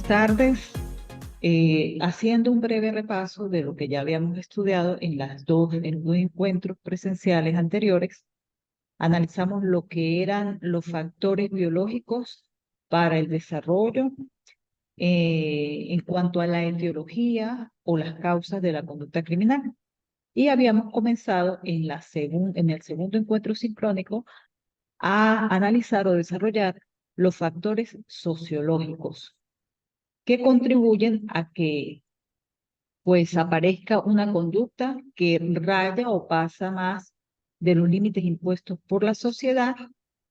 tardes. Haciendo un breve repaso de lo que ya habíamos estudiado en en los dos encuentros presenciales anteriores, analizamos lo que eran los factores biológicos para el desarrollo en cuanto a la etiología o las causas de la conducta criminal. Y habíamos comenzado en el segundo encuentro sincrónico a analizar o desarrollar los factores sociológicos que contribuyen a que pues aparezca una conducta que raya o pasa más de los límites impuestos por la sociedad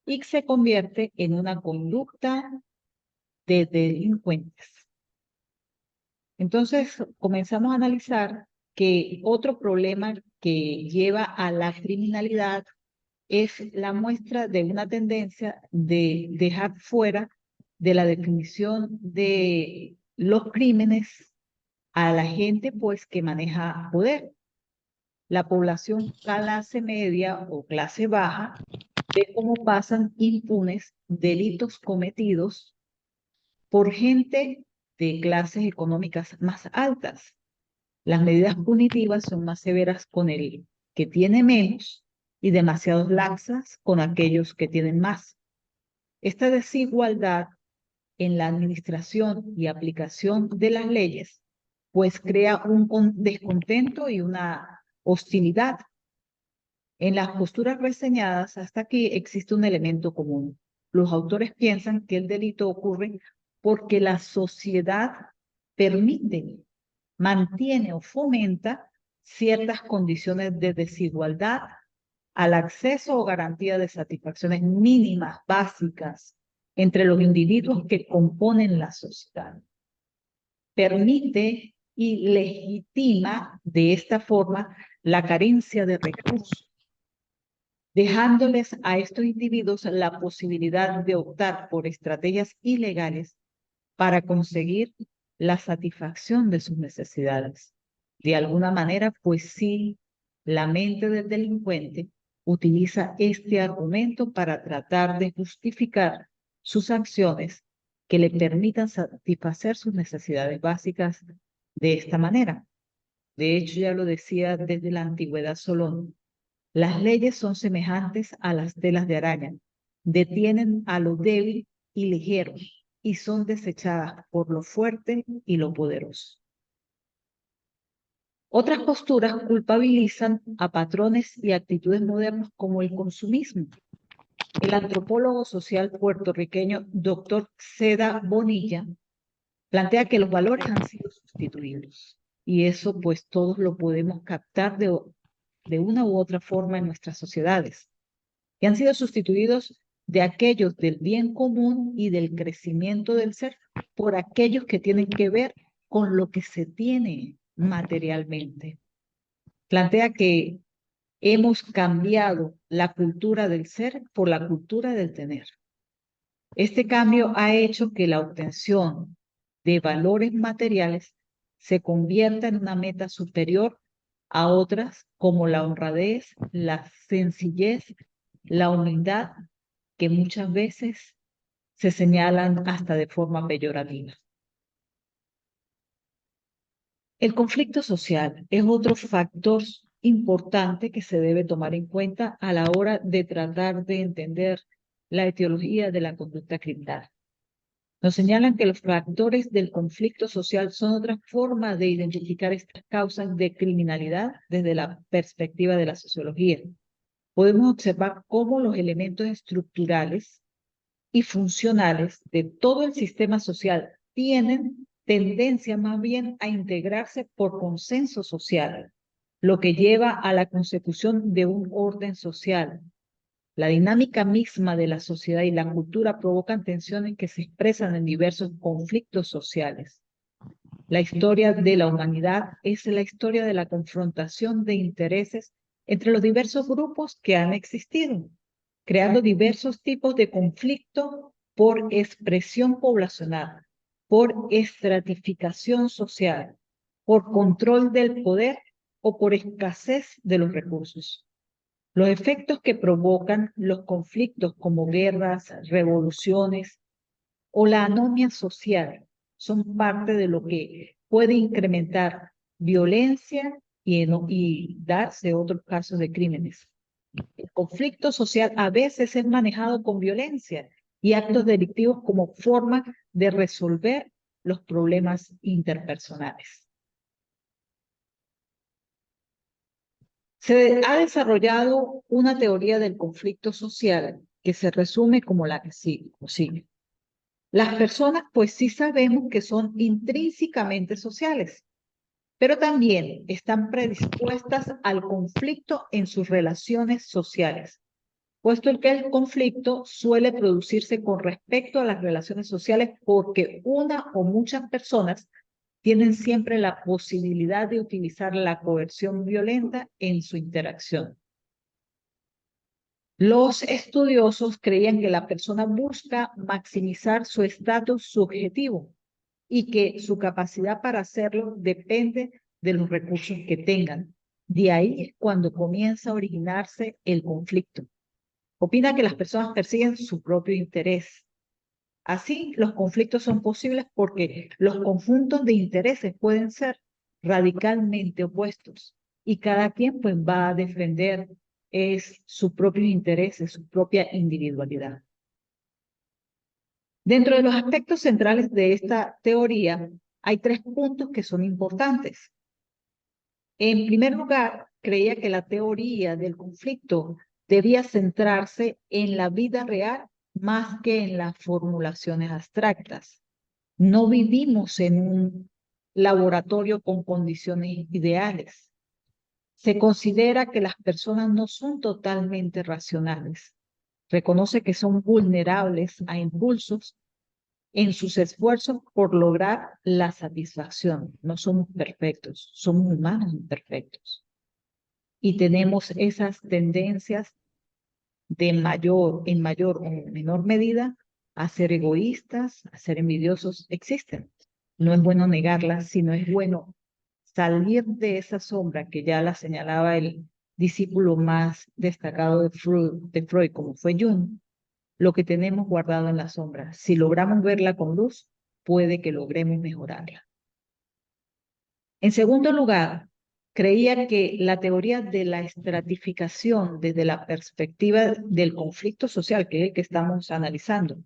y se convierte en una conducta de delincuentes. Entonces, comenzamos a analizar que otro problema que lleva a la criminalidad es la muestra de una tendencia de dejar fuera de la definición de los crímenes a la gente pues que maneja poder. La población clase media o clase baja ve cómo pasan impunes delitos cometidos por gente de clases económicas más altas. Las medidas punitivas son más severas con el que tiene menos y demasiado laxas con aquellos que tienen más. Esta desigualdad en la administración y aplicación de las leyes, pues crea un descontento y una hostilidad. En las posturas reseñadas, hasta aquí existe un elemento común. Los autores piensan que el delito ocurre porque la sociedad permite, mantiene o fomenta ciertas condiciones de desigualdad al acceso o garantía de satisfacciones mínimas, básicas, entre los individuos que componen la sociedad. Permite y legitima de esta forma la carencia de recursos, dejándoles a estos individuos la posibilidad de optar por estrategias ilegales para conseguir la satisfacción de sus necesidades. De alguna manera, pues sí, la mente del delincuente utiliza este argumento para tratar de justificar sus acciones que le permitan satisfacer sus necesidades básicas de esta manera. De hecho, ya lo decía desde la antigüedad Solón, las leyes son semejantes a las telas de araña, detienen a lo débil y ligero y son desechadas por lo fuerte y lo poderoso. Otras posturas culpabilizan a patrones y actitudes modernos como el consumismo. El antropólogo social puertorriqueño Dr. Seda Bonilla plantea que los valores han sido sustituidos y eso pues todos lo podemos captar de una u otra forma en nuestras sociedades, y han sido sustituidos de aquellos del bien común y del crecimiento del ser por aquellos que tienen que ver con lo que se tiene materialmente. Plantea que hemos cambiado la cultura del ser por la cultura del tener. Este cambio ha hecho que la obtención de valores materiales se convierta en una meta superior a otras como la honradez, la sencillez, la humildad, que muchas veces se señalan hasta de forma peyorativa. El conflicto social es otro factor importante que se debe tomar en cuenta a la hora de tratar de entender la etiología de la conducta criminal. Nos señalan que los factores del conflicto social son otra forma de identificar estas causas de criminalidad desde la perspectiva de la sociología. Podemos observar cómo los elementos estructurales y funcionales de todo el sistema social tienen tendencia más bien a integrarse por consenso social, lo que lleva a la consecución de un orden social. La dinámica misma de la sociedad y la cultura provocan tensiones que se expresan en diversos conflictos sociales. La historia de la humanidad es la historia de la confrontación de intereses entre los diversos grupos que han existido, creando diversos tipos de conflicto por expresión poblacional, por estratificación social, por control del poder o por escasez de los recursos. Los efectos que provocan los conflictos como guerras, revoluciones o la anomia social son parte de lo que puede incrementar violencia y darse otros casos de crímenes. El conflicto social a veces es manejado con violencia y actos delictivos como forma de resolver los problemas interpersonales. Se ha desarrollado una teoría del conflicto social que se resume como la que sigue. Las personas, pues sí sabemos que son intrínsecamente sociales, pero también están predispuestas al conflicto en sus relaciones sociales, puesto que el conflicto suele producirse con respecto a las relaciones sociales porque una o muchas personas tienen siempre la posibilidad de utilizar la coerción violenta en su interacción. Los estudiosos creían que la persona busca maximizar su estatus subjetivo y que su capacidad para hacerlo depende de los recursos que tengan. De ahí es cuando comienza a originarse el conflicto. Opina que las personas persiguen su propio interés. Así, los conflictos son posibles porque los conjuntos de intereses pueden ser radicalmente opuestos y cada quien pues va a defender sus propios intereses, su propia individualidad. Dentro de los aspectos centrales de esta teoría hay 3 puntos que son importantes. En primer lugar, creía que la teoría del conflicto debía centrarse en la vida real más que en las formulaciones abstractas. No vivimos en un laboratorio con condiciones ideales. Se considera que las personas no son totalmente racionales. Reconoce que son vulnerables a impulsos en sus esfuerzos por lograr la satisfacción. No somos perfectos, somos humanos imperfectos. Y tenemos esas tendencias en mayor o menor medida a ser egoístas, a ser envidiosos, existen. No es bueno negarlas, sino es bueno salir de esa sombra que ya la señalaba el discípulo más destacado de Freud, como fue Jung, lo que tenemos guardado en la sombra. Si logramos verla con luz, puede que logremos mejorarla. En segundo lugar, creía que la teoría de la estratificación desde la perspectiva del conflicto social, que es el que estamos analizando,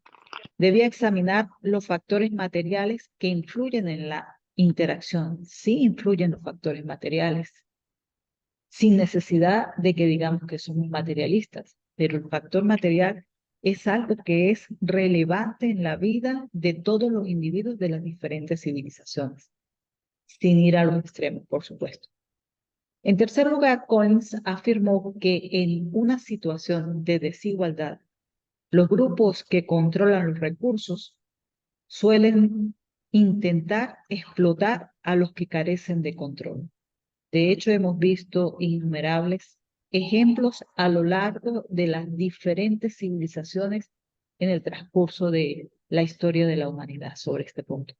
debía examinar los factores materiales que influyen en la interacción. Sí influyen los factores materiales, sin necesidad de que digamos que somos materialistas, pero el factor material es algo que es relevante en la vida de todos los individuos de las diferentes civilizaciones, sin ir a los extremos, por supuesto. En tercer lugar, Collins afirmó que en una situación de desigualdad, los grupos que controlan los recursos suelen intentar explotar a los que carecen de control. De hecho, hemos visto innumerables ejemplos a lo largo de las diferentes civilizaciones en el transcurso de la historia de la humanidad sobre este punto.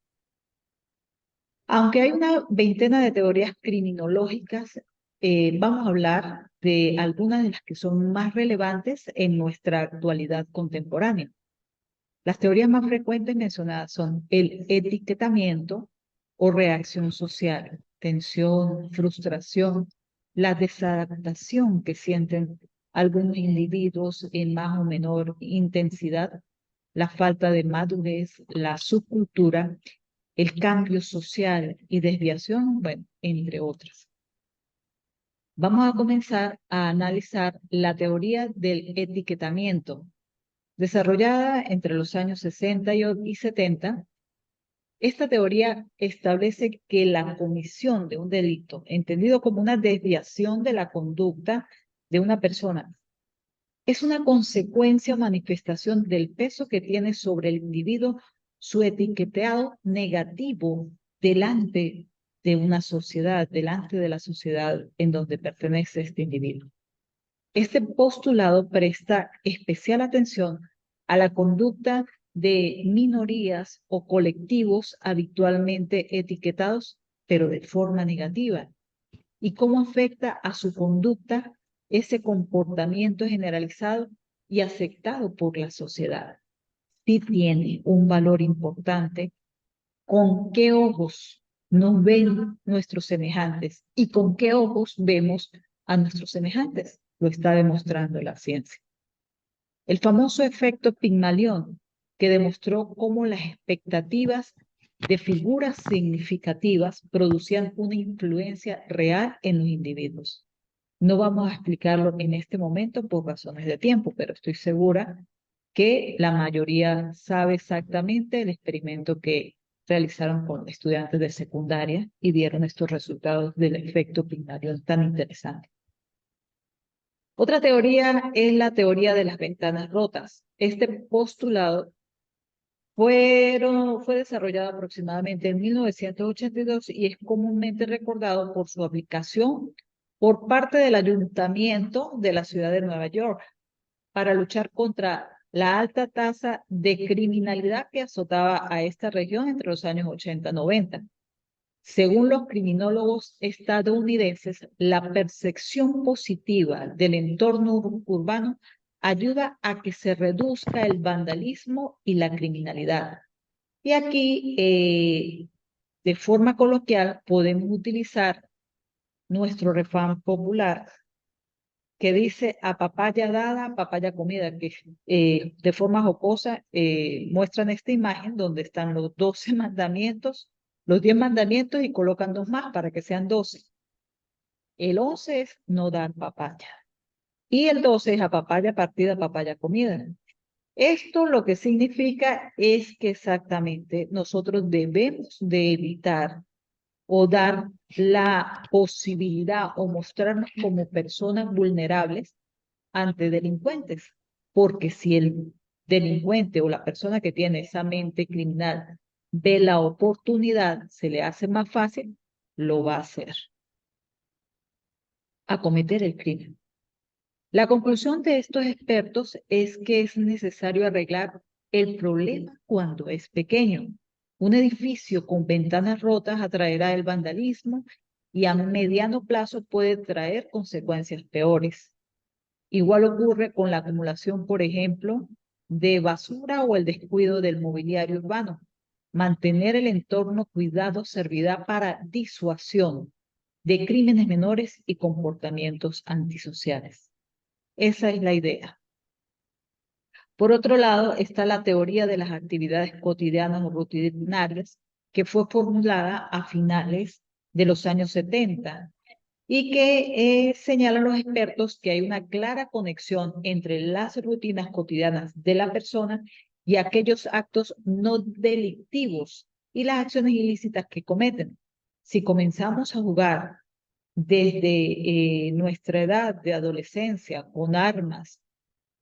Aunque hay una veintena de teorías criminológicas, vamos a hablar de algunas de las que son más relevantes en nuestra actualidad contemporánea. Las teorías más frecuentes mencionadas son el etiquetamiento o reacción social, tensión, frustración, la desadaptación que sienten algunos individuos en más o menor intensidad, la falta de madurez, la subcultura, el cambio social y desviación, bueno, entre otras. Vamos a comenzar a analizar la teoría del etiquetamiento, desarrollada entre los años 60 y 70. Esta teoría establece que la comisión de un delito, entendido como una desviación de la conducta de una persona, es una consecuencia o manifestación del peso que tiene sobre el individuo su etiquetado negativo delante de una sociedad, delante de la sociedad en donde pertenece este individuo. Este postulado presta especial atención a la conducta de minorías o colectivos habitualmente etiquetados, pero de forma negativa, y cómo afecta a su conducta ese comportamiento generalizado y aceptado por la sociedad. Sí tiene un valor importante con qué ojos nos ven nuestros semejantes y con qué ojos vemos a nuestros semejantes. Lo está demostrando la ciencia. El famoso efecto Pigmalión, que demostró cómo las expectativas de figuras significativas producían una influencia real en los individuos. No vamos a explicarlo en este momento por razones de tiempo, pero estoy segura que la mayoría sabe exactamente el experimento que realizaron con estudiantes de secundaria y dieron estos resultados del efecto Pigmalión tan interesante. Otra teoría es la teoría de las ventanas rotas. Este postulado fue desarrollado aproximadamente en 1982 y es comúnmente recordado por su aplicación por parte del ayuntamiento de la ciudad de Nueva York para luchar contra la alta tasa de criminalidad que azotaba a esta región entre los años 80 y 90. Según los criminólogos estadounidenses, la percepción positiva del entorno urbano ayuda a que se reduzca el vandalismo y la criminalidad. Y aquí, de forma coloquial, podemos utilizar nuestro refrán popular que dice a papaya dada, papaya comida, que de forma jocosa muestran esta imagen donde están los 12 mandamientos, los 10 mandamientos y colocan dos más para que sean 12. El 11 es no dar papaya y el 12 es a papaya partida, papaya comida. Esto lo que significa es que exactamente nosotros debemos de evitar o dar la posibilidad o mostrarnos como personas vulnerables ante delincuentes, porque si el delincuente o la persona que tiene esa mente criminal ve la oportunidad, se le hace más fácil, lo va a hacer, a cometer el crimen. La conclusión de estos expertos es que es necesario arreglar el problema cuando es pequeño. Un edificio con ventanas rotas atraerá el vandalismo y a mediano plazo puede traer consecuencias peores. Igual ocurre con la acumulación, por ejemplo, de basura o el descuido del mobiliario urbano. Mantener el entorno cuidado servirá para disuasión de crímenes menores y comportamientos antisociales. Esa es la idea. Por otro lado, está la teoría de las actividades cotidianas o rutinarias, que fue formulada a finales de los años 70 y que señalan los expertos que hay una clara conexión entre las rutinas cotidianas de la persona y aquellos actos no delictivos y las acciones ilícitas que cometen. Si comenzamos a jugar desde nuestra edad de adolescencia con armas,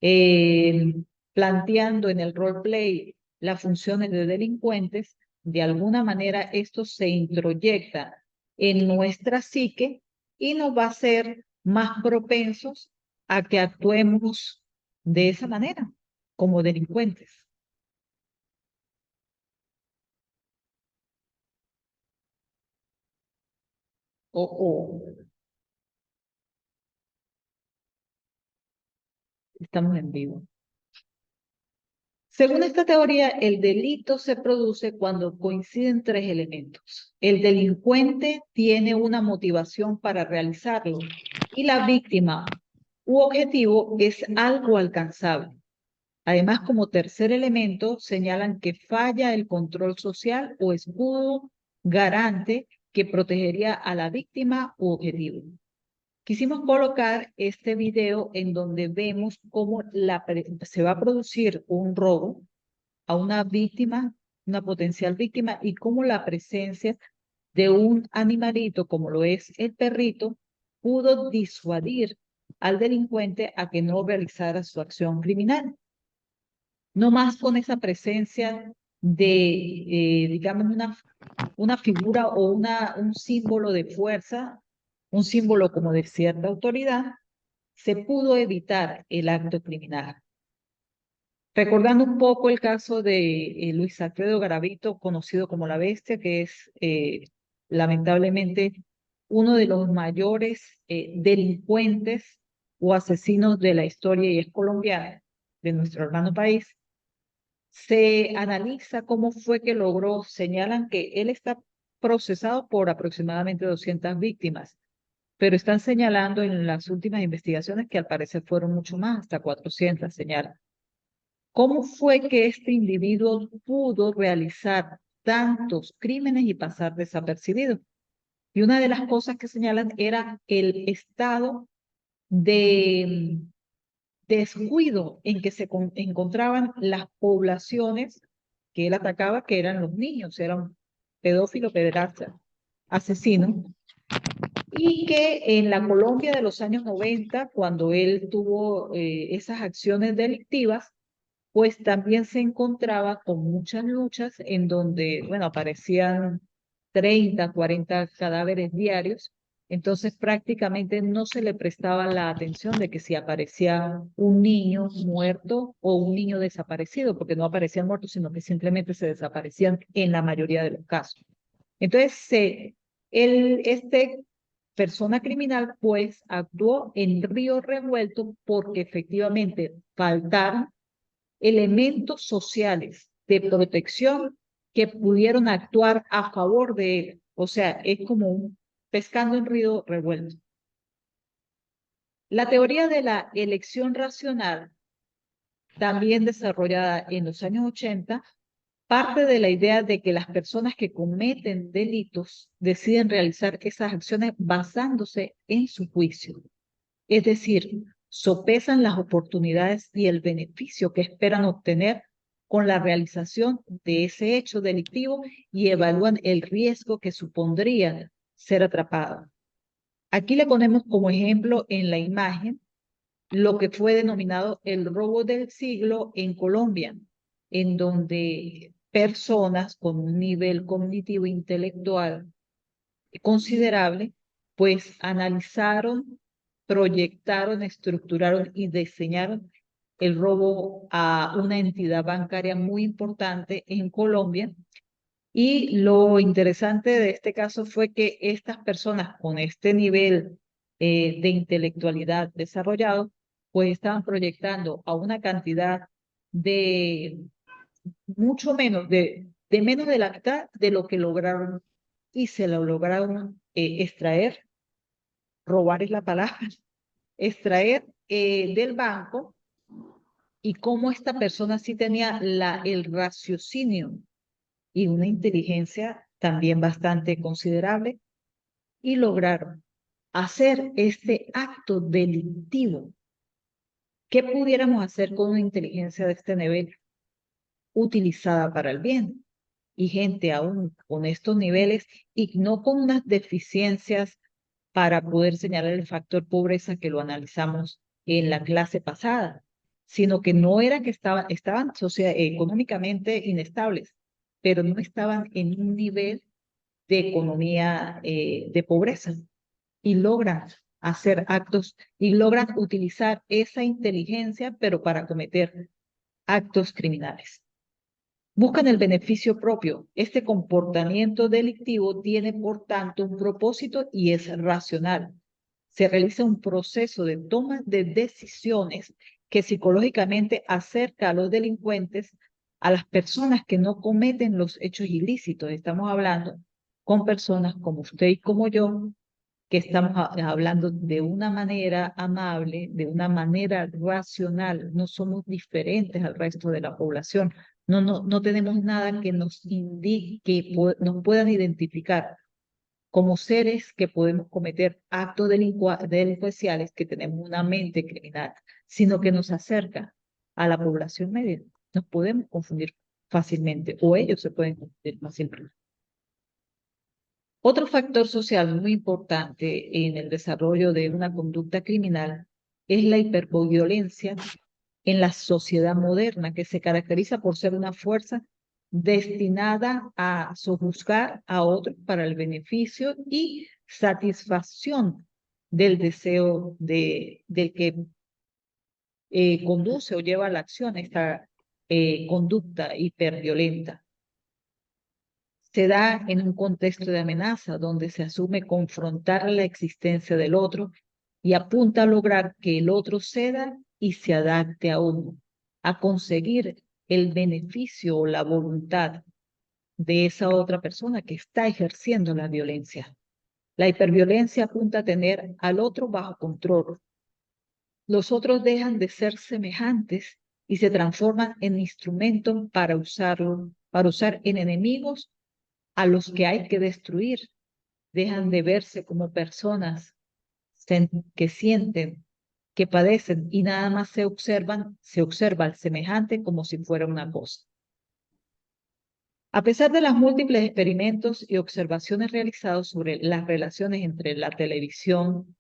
eh, planteando en el roleplay las funciones de delincuentes, de alguna manera esto se introyecta en nuestra psique y nos va a hacer más propensos a que actuemos de esa manera, como delincuentes. O estamos en vivo. Según esta teoría, el delito se produce cuando coinciden tres elementos. El delincuente tiene una motivación para realizarlo y la víctima u objetivo es algo alcanzable. Además, como tercer elemento, señalan que falla el control social o escudo garante que protegería a la víctima u objetivo. Quisimos colocar este video en donde vemos cómo se va a producir un robo a una víctima, una potencial víctima, y cómo la presencia de un animalito, como lo es el perrito, pudo disuadir al delincuente a que no realizara su acción criminal. No más con esa presencia de, digamos, una figura o un símbolo de fuerza, un símbolo como de cierta autoridad, se pudo evitar el acto criminal. Recordando un poco el caso de Luis Alfredo Garavito, conocido como La Bestia, que es lamentablemente uno de los mayores delincuentes o asesinos de la historia y es colombiano, de nuestro hermano país. Se analiza cómo fue que logró, señalan que él está procesado por aproximadamente 200 víctimas, pero están señalando en las últimas investigaciones que al parecer fueron mucho más, hasta 400 señalan. ¿Cómo fue que este individuo pudo realizar tantos crímenes y pasar desapercibido? Y una de las cosas que señalan era el estado de descuido en que se encontraban las poblaciones que él atacaba, que eran los niños, era un pedófilo, pederasta, asesino, y que en la Colombia de los años 90, cuando él tuvo esas acciones delictivas, pues también se encontraba con muchas luchas en donde, bueno, aparecían 30, 40 cadáveres diarios, entonces prácticamente no se le prestaba la atención de que si aparecía un niño muerto o un niño desaparecido, porque no aparecían muertos, sino que simplemente se desaparecían en la mayoría de los casos. Entonces, este persona criminal, pues, actuó en río revuelto porque efectivamente faltaron elementos sociales de protección que pudieron actuar a favor de él. O sea, es como un pescando en río revuelto. La teoría de la elección racional, también desarrollada en los años 80, parte de la idea de que las personas que cometen delitos deciden realizar esas acciones basándose en su juicio. Es decir, sopesan las oportunidades y el beneficio que esperan obtener con la realización de ese hecho delictivo y evalúan el riesgo que supondría ser atrapado. Aquí le ponemos como ejemplo en la imagen lo que fue denominado el robo del siglo en Colombia, en donde personas con un nivel cognitivo intelectual considerable, pues analizaron, proyectaron, estructuraron y diseñaron el robo a una entidad bancaria muy importante en Colombia. Y lo interesante de este caso fue que estas personas con este nivel de intelectualidad desarrollado, pues estaban proyectando a una cantidad de mucho menos, de menos de la mitad de lo que lograron y se lo lograron extraer, robar es la palabra, extraer del banco y cómo esta persona sí tenía el raciocinio y una inteligencia también bastante considerable y lograron hacer este acto delictivo. ¿Qué pudiéramos hacer con una inteligencia de este nivel? Utilizada para el bien. Y gente aún con estos niveles y no con unas deficiencias para poder señalar el factor pobreza que lo analizamos en la clase pasada, sino que no era que estaban económicamente inestables, pero no estaban en un nivel de economía de pobreza y logran hacer actos y logran utilizar esa inteligencia, pero para cometer actos criminales. Buscan el beneficio propio. Este comportamiento delictivo tiene, por tanto, un propósito y es racional. Se realiza un proceso de toma de decisiones que psicológicamente acerca a los delincuentes a las personas que no cometen los hechos ilícitos. Estamos hablando con personas como usted y como yo, que estamos hablando de una manera amable, de una manera racional, no somos diferentes al resto de la población, no tenemos nada que nos indique, que nos puedan identificar como seres que podemos cometer actos delincuenciales, que tenemos una mente criminal, sino que nos acerca a la población media. Nos podemos confundir fácilmente, o ellos se pueden confundir fácilmente. Otro factor social muy importante en el desarrollo de una conducta criminal es la hiperviolencia en la sociedad moderna, que se caracteriza por ser una fuerza destinada a sojuzgar a otros para el beneficio y satisfacción del deseo del que conduce o lleva a la acción esta conducta hiperviolenta. Se da en un contexto de amenaza donde se asume confrontar la existencia del otro y apunta a lograr que el otro ceda y se adapte a uno, a conseguir el beneficio o la voluntad de esa otra persona que está ejerciendo la violencia. La hiperviolencia apunta a tener al otro bajo control. Los otros dejan de ser semejantes y se transforman en instrumentos para usar en enemigos a los que hay que destruir. Dejan de verse como personas que sienten, que padecen y nada más se observa al semejante como si fuera una cosa. A pesar de los múltiples experimentos y observaciones realizados sobre las relaciones entre la televisión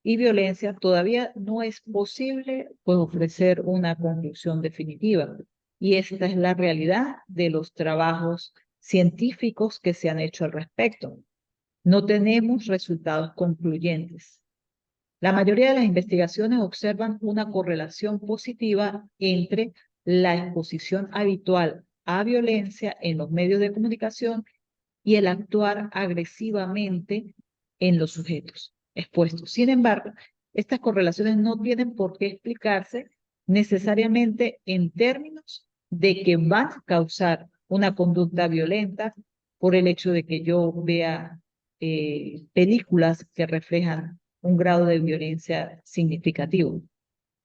y violencia, todavía no es posible ofrecer una conclusión definitiva. Y esta es la realidad de los trabajos científicos que se han hecho al respecto. No tenemos resultados concluyentes. La mayoría de las investigaciones observan una correlación positiva entre la exposición habitual a violencia en los medios de comunicación y el actuar agresivamente en los sujetos expuestos. Sin embargo, estas correlaciones no tienen por qué explicarse necesariamente en términos de que van a causar una conducta violenta por el hecho de que yo vea películas que reflejan un grado de violencia significativo.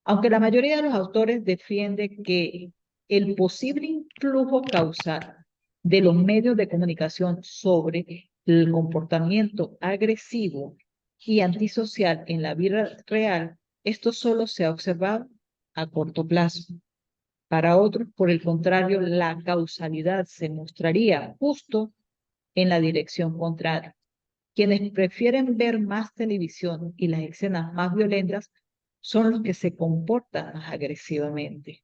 Aunque la mayoría de los autores defiende que el posible influjo causal de los medios de comunicación sobre el comportamiento agresivo y antisocial en la vida real, esto solo se ha observado a corto plazo. Para otros, por el contrario, la causalidad se mostraría justo en la dirección contraria. Quienes prefieren ver más televisión y las escenas más violentas son los que se comportan más agresivamente.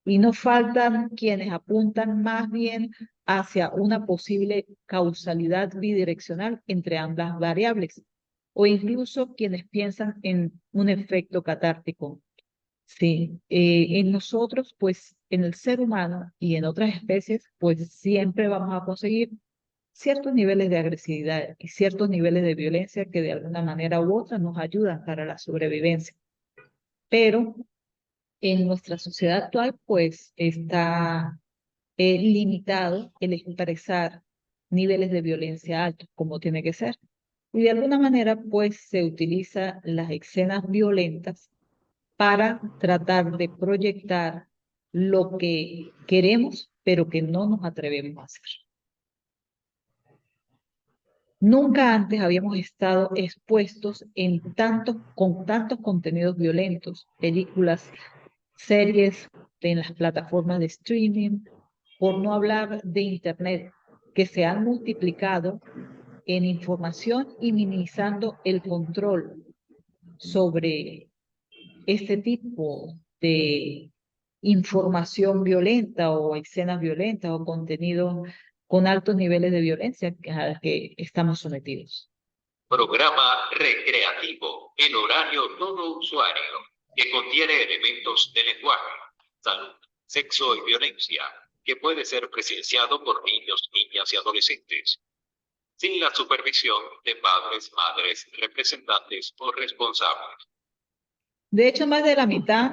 Y no faltan quienes apuntan más bien hacia una posible causalidad bidireccional entre ambas variables, o incluso quienes piensan en un efecto catártico. Sí, en nosotros, pues en el ser humano y en otras especies, pues siempre vamos a conseguir ciertos niveles de agresividad y ciertos niveles de violencia que de alguna manera u otra nos ayudan para la sobrevivencia. Pero en nuestra sociedad actual, pues está limitado el expresar niveles de violencia altos, como tiene que ser. Y de alguna manera, pues se utilizan las escenas violentas para tratar de proyectar lo que queremos, pero que no nos atrevemos a hacer. Nunca antes habíamos estado expuestos con tantos contenidos violentos, películas, series en las plataformas de streaming, por no hablar de Internet, que se han multiplicado en información y minimizando el control sobre este tipo de información violenta o escenas violentas o contenido con altos niveles de violencia a las que estamos sometidos. Programa recreativo en horario todo usuario que contiene elementos de lenguaje, salud, sexo y violencia que puede ser presenciado por niños, niñas y adolescentes, sin la supervisión de padres, madres, representantes o responsables. De hecho, más de la mitad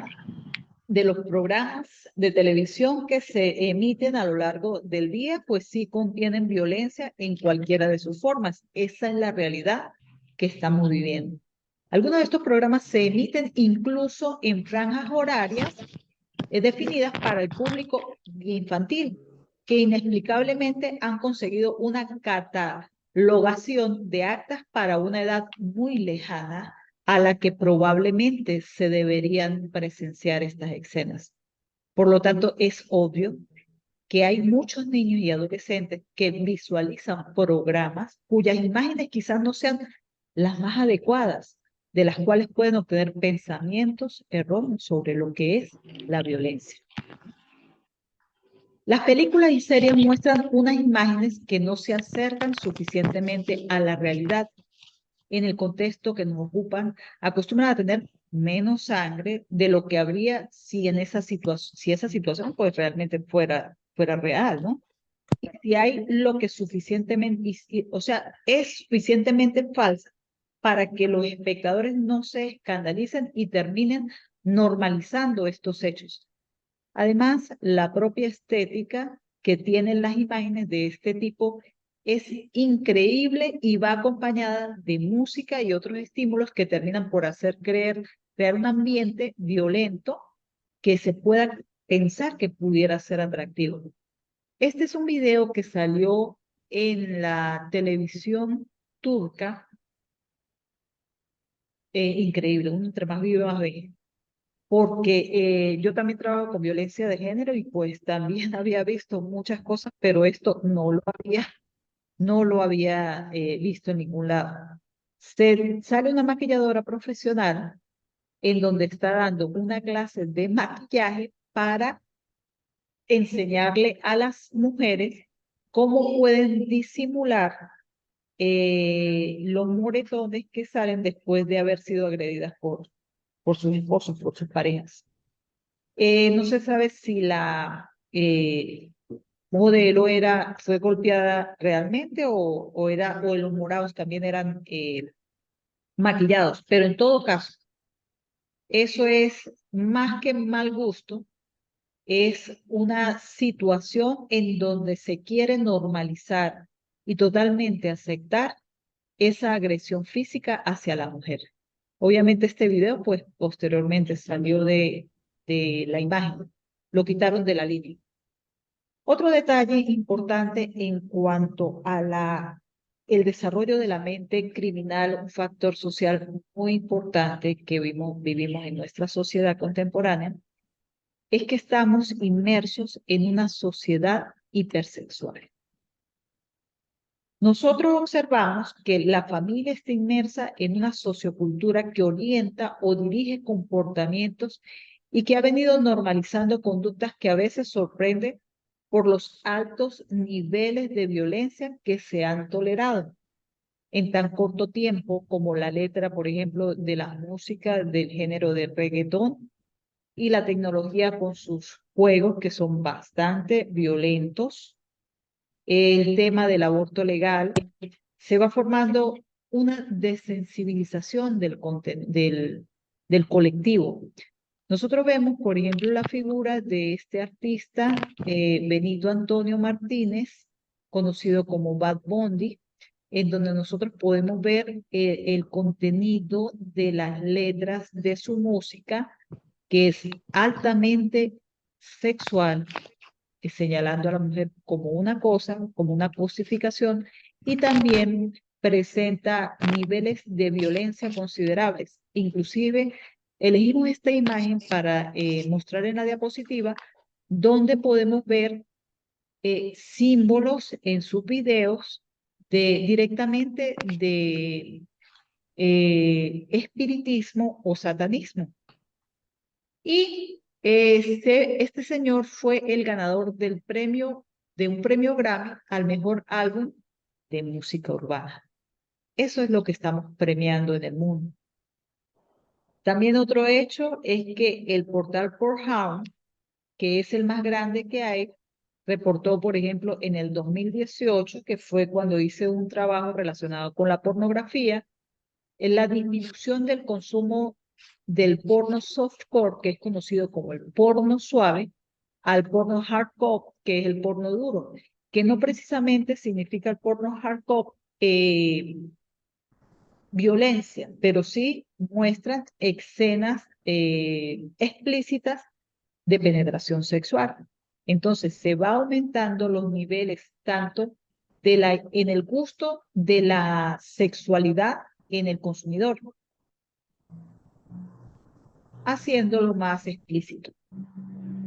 de los programas de televisión que se emiten a lo largo del día, pues sí contienen violencia en cualquiera de sus formas. Esa es la realidad que estamos viviendo. Algunos de estos programas se emiten incluso en franjas horarias definidas para el público infantil, que inexplicablemente han conseguido una catalogación de actas para una edad muy lejana a la que probablemente se deberían presenciar estas escenas. Por lo tanto, es obvio que hay muchos niños y adolescentes que visualizan programas cuyas imágenes quizás no sean las más adecuadas, de las cuales pueden obtener pensamientos erróneos sobre lo que es la violencia. Las películas y series muestran unas imágenes que no se acercan suficientemente a la realidad. En el contexto que nos ocupan, acostumbran a tener menos sangre de lo que habría si esa situación pues realmente fuera real, ¿no? Y si hay lo que suficientemente, o sea, es suficientemente falsa para que los espectadores no se escandalicen y terminen normalizando estos hechos. Además, la propia estética que tienen las imágenes de este tipo es increíble y va acompañada de música y otros estímulos que terminan por hacer crear un ambiente violento que se pueda pensar que pudiera ser atractivo. Este es un video que salió en la televisión turca. Increíble, uno entre más vive más ve, porque yo también trabajo con violencia de género y pues también había visto muchas cosas, pero esto no lo había visto en ningún lado. Sale una maquilladora profesional en donde está dando una clase de maquillaje para enseñarle a las mujeres cómo pueden disimular los moretones que salen después de haber sido agredidas por sus esposos, por sus parejas. No se sabe si la modelo fue golpeada realmente o los morados también eran maquillados, pero en todo caso, eso es más que mal gusto, es una situación en donde se quiere normalizar y totalmente aceptar esa agresión física hacia la mujer. Obviamente este video, pues posteriormente salió de la imagen, lo quitaron de la línea. Otro detalle importante en cuanto a el desarrollo de la mente criminal, un factor social muy importante que vivimos en nuestra sociedad contemporánea, es que estamos inmersos en una sociedad hipersexual. Nosotros observamos que la familia está inmersa en una sociocultura que orienta o dirige comportamientos y que ha venido normalizando conductas que a veces sorprenden por los altos niveles de violencia que se han tolerado en tan corto tiempo como la letra, por ejemplo, de la música del género de reggaetón y la tecnología con sus juegos que son bastante violentos. El tema del aborto legal, se va formando una desensibilización del colectivo. Nosotros vemos, por ejemplo, la figura de este artista, Benito Antonio Martínez, conocido como Bad Bunny, en donde nosotros podemos ver el contenido de las letras de su música, que es altamente sexual, señalando a la mujer como una cosa, como una cosificación, y también presenta niveles de violencia considerables. Inclusive, elegimos esta imagen para mostrar en la diapositiva, donde podemos ver símbolos en sus videos directamente de espiritismo o satanismo. Y este señor fue el ganador de un premio Grammy al mejor álbum de música urbana. Eso es lo que estamos premiando en el mundo. También otro hecho es que el portal Pornhub, que es el más grande que hay, reportó, por ejemplo, en el 2018, que fue cuando hice un trabajo relacionado con la pornografía, en la disminución del consumo del porno softcore, que es conocido como el porno suave, al porno hardcore, que es el porno duro, que no precisamente significa el porno hardcore violencia, pero sí muestran escenas explícitas de penetración sexual. Entonces se va aumentando los niveles tanto en el gusto de la sexualidad en el consumidor, haciéndolo más explícito.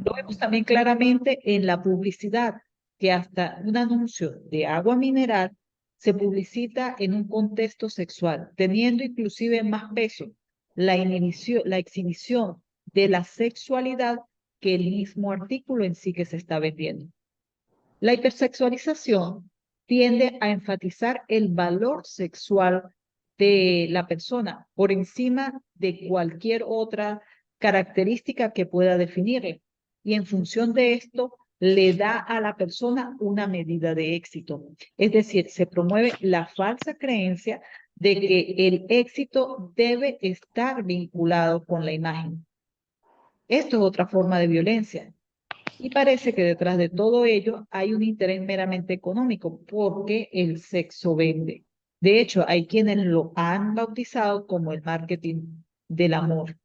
Lo vemos también claramente en la publicidad, que hasta un anuncio de agua mineral se publicita en un contexto sexual, teniendo inclusive más peso la exhibición de la sexualidad que el mismo artículo en sí que se está vendiendo. La hipersexualización tiende a enfatizar el valor sexual de la persona por encima de cualquier otra característica que pueda definirle. Y en función de esto, le da a la persona una medida de éxito. Es decir, se promueve la falsa creencia de que el éxito debe estar vinculado con la imagen. Esto es otra forma de violencia. Y parece que detrás de todo ello hay un interés meramente económico, porque el sexo vende. De hecho, hay quienes lo han bautizado como el marketing del amor,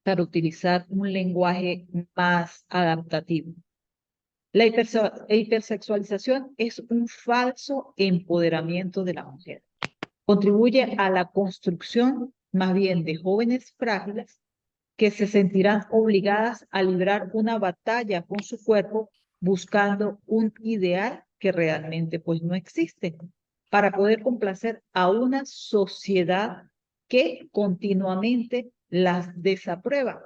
para utilizar un lenguaje más adaptativo. La hipersexualización es un falso empoderamiento de la mujer. Contribuye a la construcción más bien de jóvenes frágiles que se sentirán obligadas a librar una batalla con su cuerpo buscando un ideal que realmente pues no existe, para poder complacer a una sociedad que continuamente las desaprueba,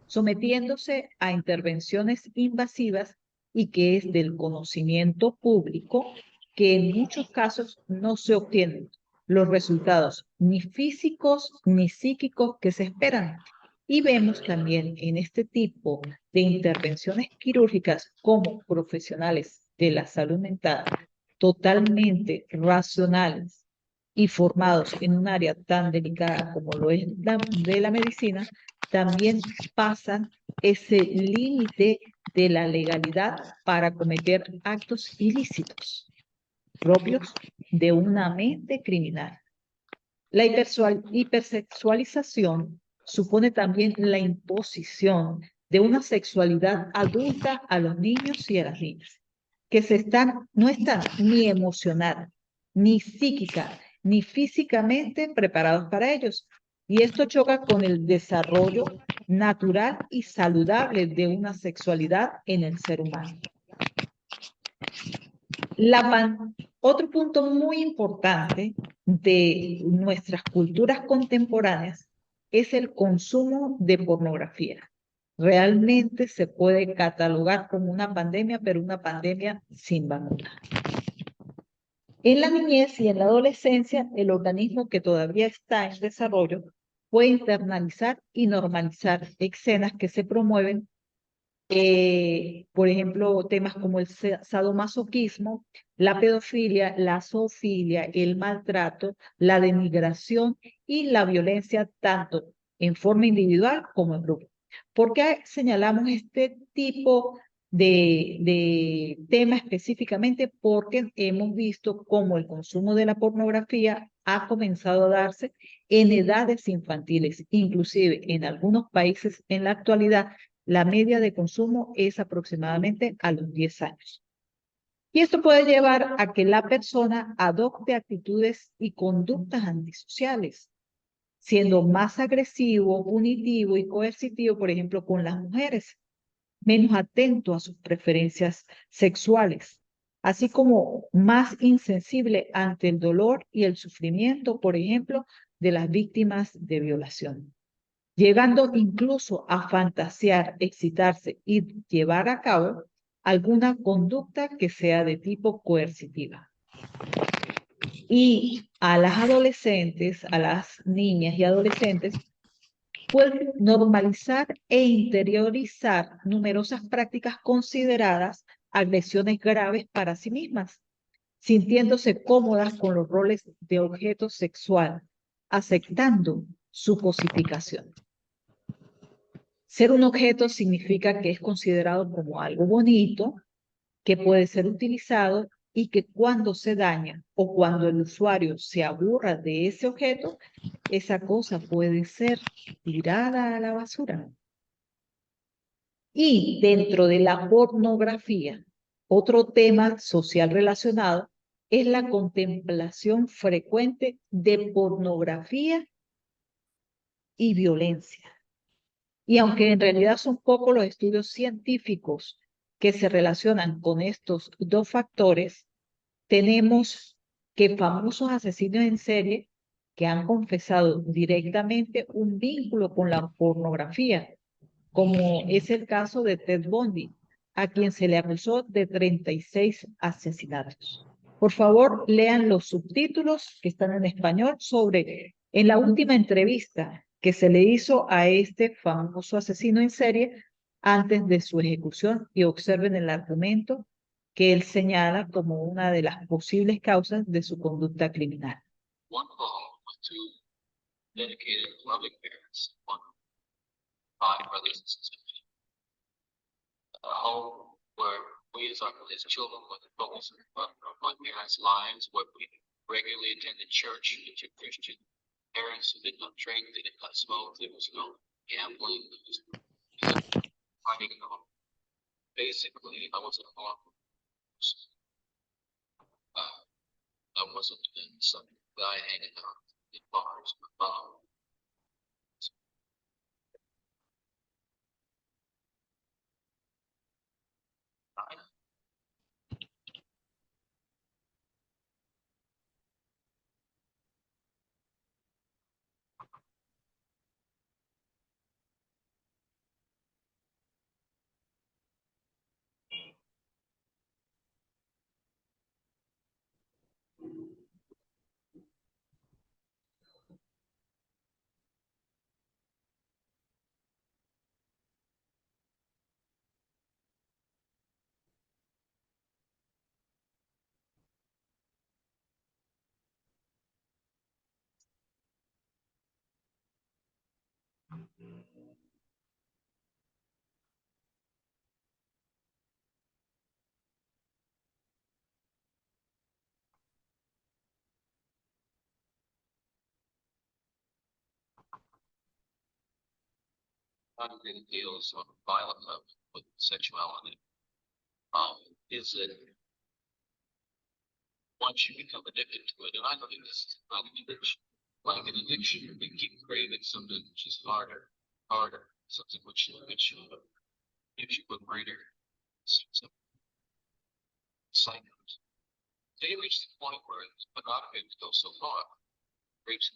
sometiéndose a intervenciones invasivas y que es del conocimiento público que en muchos casos no se obtienen los resultados ni físicos ni psíquicos que se esperan. Y vemos también en este tipo de intervenciones quirúrgicas como profesionales de la salud mental totalmente racionales y formados en un área tan delicada como lo es la de la medicina, también pasan ese límite de la legalidad para cometer actos ilícitos propios de una mente criminal. La hipersexualización supone también la imposición de una sexualidad adulta a los niños y a las niñas, que no están ni emocional, ni psíquica, ni físicamente preparados para ellos. Y esto choca con el desarrollo natural y saludable de una sexualidad en el ser humano. Otro punto muy importante de nuestras culturas contemporáneas es el consumo de pornografía. Realmente se puede catalogar como una pandemia, pero una pandemia sin vacuna. En la niñez y en la adolescencia, el organismo, que todavía está en desarrollo, puede internalizar y normalizar escenas que se promueven, por ejemplo, temas como el sadomasoquismo, la pedofilia, la zoofilia, el maltrato, la denigración y la violencia, tanto en forma individual como en grupo. ¿Por qué señalamos este tipo de tema específicamente? Porque hemos visto cómo el consumo de la pornografía ha comenzado a darse en edades infantiles, inclusive en algunos países en la actualidad la media de consumo es aproximadamente a los 10 años. Y esto puede llevar a que la persona adopte actitudes y conductas antisociales, siendo más agresivo, punitivo y coercitivo, por ejemplo, con las mujeres, menos atento a sus preferencias sexuales, así como más insensible ante el dolor y el sufrimiento, por ejemplo, de las víctimas de violación, llegando incluso a fantasear, excitarse y llevar a cabo alguna conducta que sea de tipo coercitiva. Y a las adolescentes, a las niñas y adolescentes, pueden normalizar e interiorizar numerosas prácticas consideradas agresiones graves para sí mismas, sintiéndose cómodas con los roles de objeto sexual, aceptando su cosificación. Ser un objeto significa que es considerado como algo bonito, que puede ser utilizado y que cuando se daña o cuando el usuario se aburra de ese objeto, esa cosa puede ser tirada a la basura. Y dentro de la pornografía, otro tema social relacionado es la contemplación frecuente de pornografía y violencia. Y aunque en realidad son pocos los estudios científicos que se relacionan con estos dos factores, tenemos que famosos asesinos en serie que han confesado directamente un vínculo con la pornografía, como es el caso de Ted Bundy, a quien se le acusó de 36 asesinatos. Por favor, lean los subtítulos que están en español en la última entrevista que se le hizo a este famoso asesino en serie antes de su ejecución, y observen el argumento que él señala como una de las posibles causas de su conducta criminal. One home with two dedicated, loving parents, 5 brothers and sisters. a home where we as children were the focus of my parents' lives, where we regularly attended church, which are Christian parents who did not drink, they did not smoke, there was no gambling, there was no fighting at all. Basically, I was a home. I wasn't in some guy hanging out in bars with mom. One of the deals on violent love with sexuality is that once you become addicted to it, and I think this is like an addiction, we keep craving something which is harder, something which gives you a greater sense of excitement. So you reach the point where monogamy goes so far, reach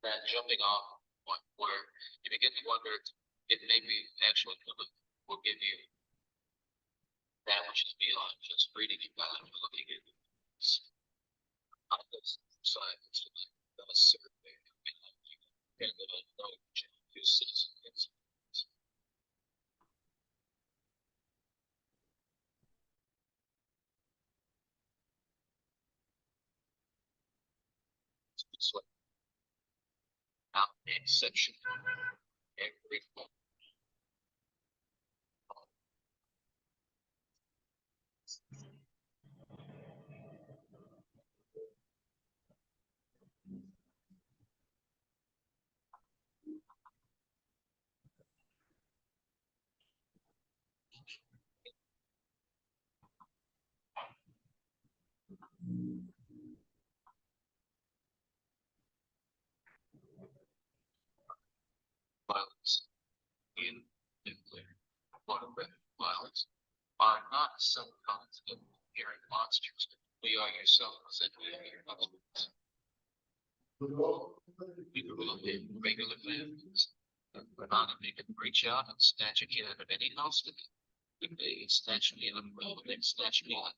that jumping off point where you begin to wonder if maybe actually will give you that which is beyond just reading about it, looking at it. On this side, it's like a survey, and then I know you citizens. It's like out in section every month. Violence in nuclear violence are not some kinds of inherent monsters. We are yourselves and we are your husbands. You will live regular families. Monogamy can reach out and snatch a kid out of any house. They snatch me on the road, they snatch me on.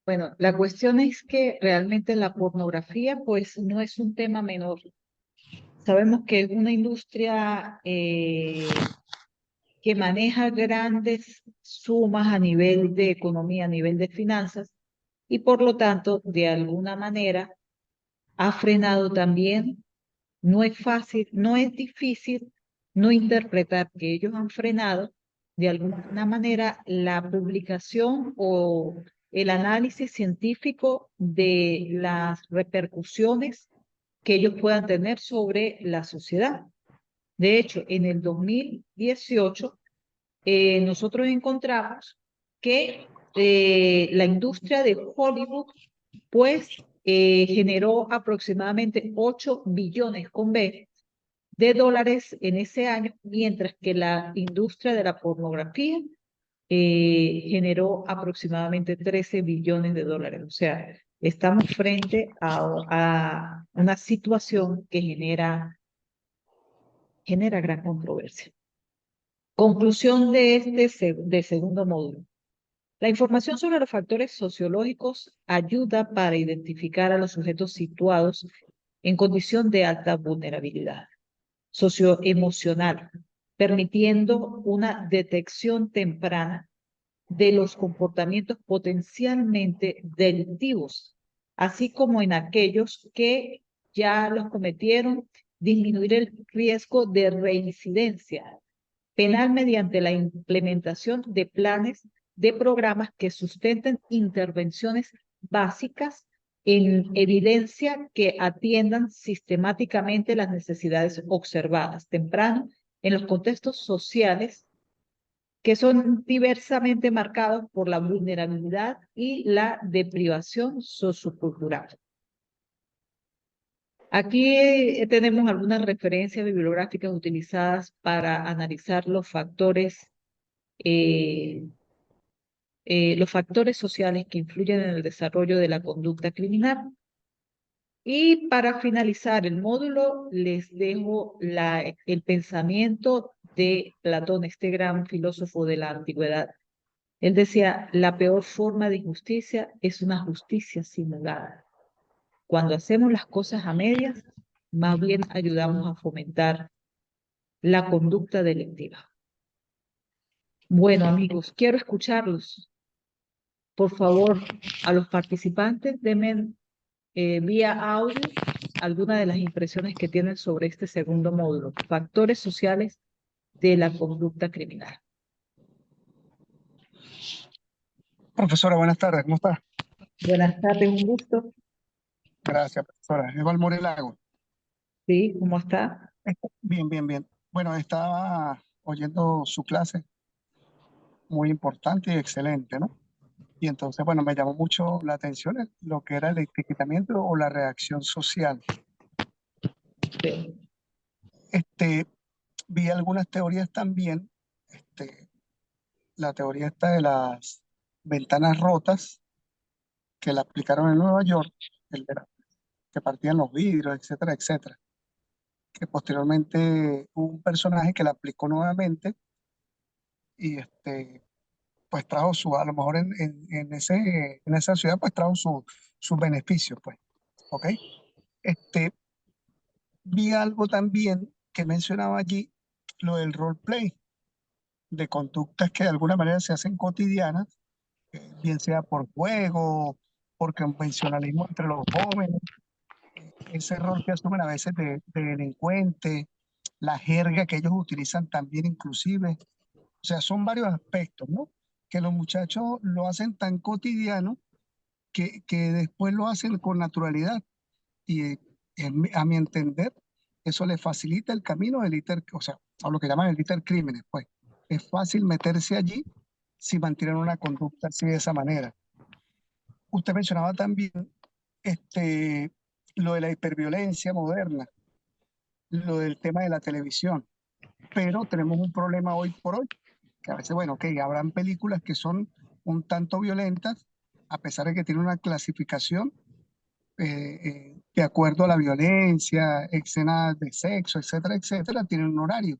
Bueno, la cuestión es que realmente la pornografía pues no es un tema menor. Sabemos que es una industria que maneja grandes sumas a nivel de economía, a nivel de finanzas, y por lo tanto, de alguna manera, ha frenado también. No es fácil, no es difícil no interpretar que ellos han frenado de alguna manera la publicación o el análisis científico de las repercusiones que ellos puedan tener sobre la sociedad. De hecho, en el 2018, nosotros encontramos que la industria de Hollywood, pues, generó aproximadamente 8 billones con B de dólares en ese año, mientras que la industria de la pornografía generó aproximadamente 13 billones de dólares. O sea, estamos frente a una situación que genera genera gran controversia. Conclusión de de segundo módulo. La información sobre los factores sociológicos ayuda para identificar a los sujetos situados en condición de alta vulnerabilidad socioemocional, permitiendo una detección temprana de los comportamientos potencialmente delictivos, así como en aquellos que ya los cometieron, disminuir el riesgo de reincidencia penal mediante la implementación de planes de programas que sustenten intervenciones básicas en evidencia que atiendan sistemáticamente las necesidades observadas temprano en los contextos sociales que son diversamente marcados por la vulnerabilidad y la deprivación sociocultural. Aquí tenemos algunas referencias bibliográficas utilizadas para analizar eh, los factores sociales que influyen en el desarrollo de la conducta criminal. Y para finalizar el módulo, les dejo el pensamiento de Platón, este gran filósofo de la antigüedad. Él decía, la peor forma de injusticia es una justicia simulada. Cuando hacemos las cosas a medias, más bien ayudamos a fomentar la conducta delictiva. Bueno, amigos, quiero escucharlos. Por favor, a los participantes, denme vía audio algunas de las impresiones que tienen sobre este segundo módulo, factores sociales de la conducta criminal. Profesora, buenas tardes, ¿cómo está? Buenas tardes, un gusto. Gracias, profesora. Eval Morelago. Sí, ¿cómo está? Bien, bien, bien. Bueno, estaba oyendo su clase, muy importante y excelente, ¿no? Y entonces, bueno, me llamó mucho la atención lo que era el etiquetamiento o la reacción social. Sí. Vi algunas teorías también, la teoría esta de las ventanas rotas, que la aplicaron en Nueva York, el de que partían los vidrios, etcétera, etcétera. Que posteriormente hubo un personaje que la aplicó nuevamente y pues trajo a lo mejor en esa ciudad, pues trajo sus beneficios, pues, ¿ok? Este, Vi algo también que mencionaba allí, lo del roleplay, de conductas que de alguna manera se hacen cotidianas, bien sea por juego, por convencionalismo entre los jóvenes, ese rol que asumen a veces de delincuente, la jerga que ellos utilizan también inclusive. O sea, son varios aspectos, ¿no? Que los muchachos lo hacen tan cotidiano que después lo hacen con naturalidad. Y a mi entender, eso le facilita el camino del o sea, a lo que llaman el crímenes, pues. Es fácil meterse allí si mantienen una conducta así de esa manera. Usted mencionaba también lo de la hiperviolencia moderna, lo del tema de la televisión, pero tenemos un problema hoy por hoy, que a veces, bueno, ok, habrán películas que son un tanto violentas, a pesar de que tienen una clasificación de acuerdo a la violencia, escenas de sexo, etcétera, etcétera, tienen un horario.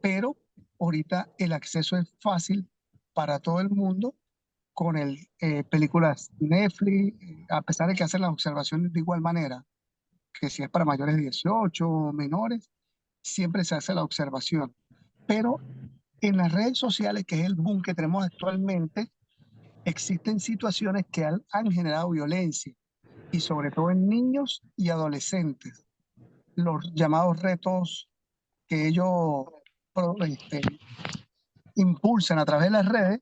Pero ahorita el acceso es fácil para todo el mundo con películas Netflix, a pesar de que hacen las observaciones de igual manera, que si es para mayores de 18 o menores, siempre se hace la observación. Pero en las redes sociales, que es el boom que tenemos actualmente, existen situaciones que han generado violencia y sobre todo en niños y adolescentes. Los llamados retos que ellos impulsan a través de las redes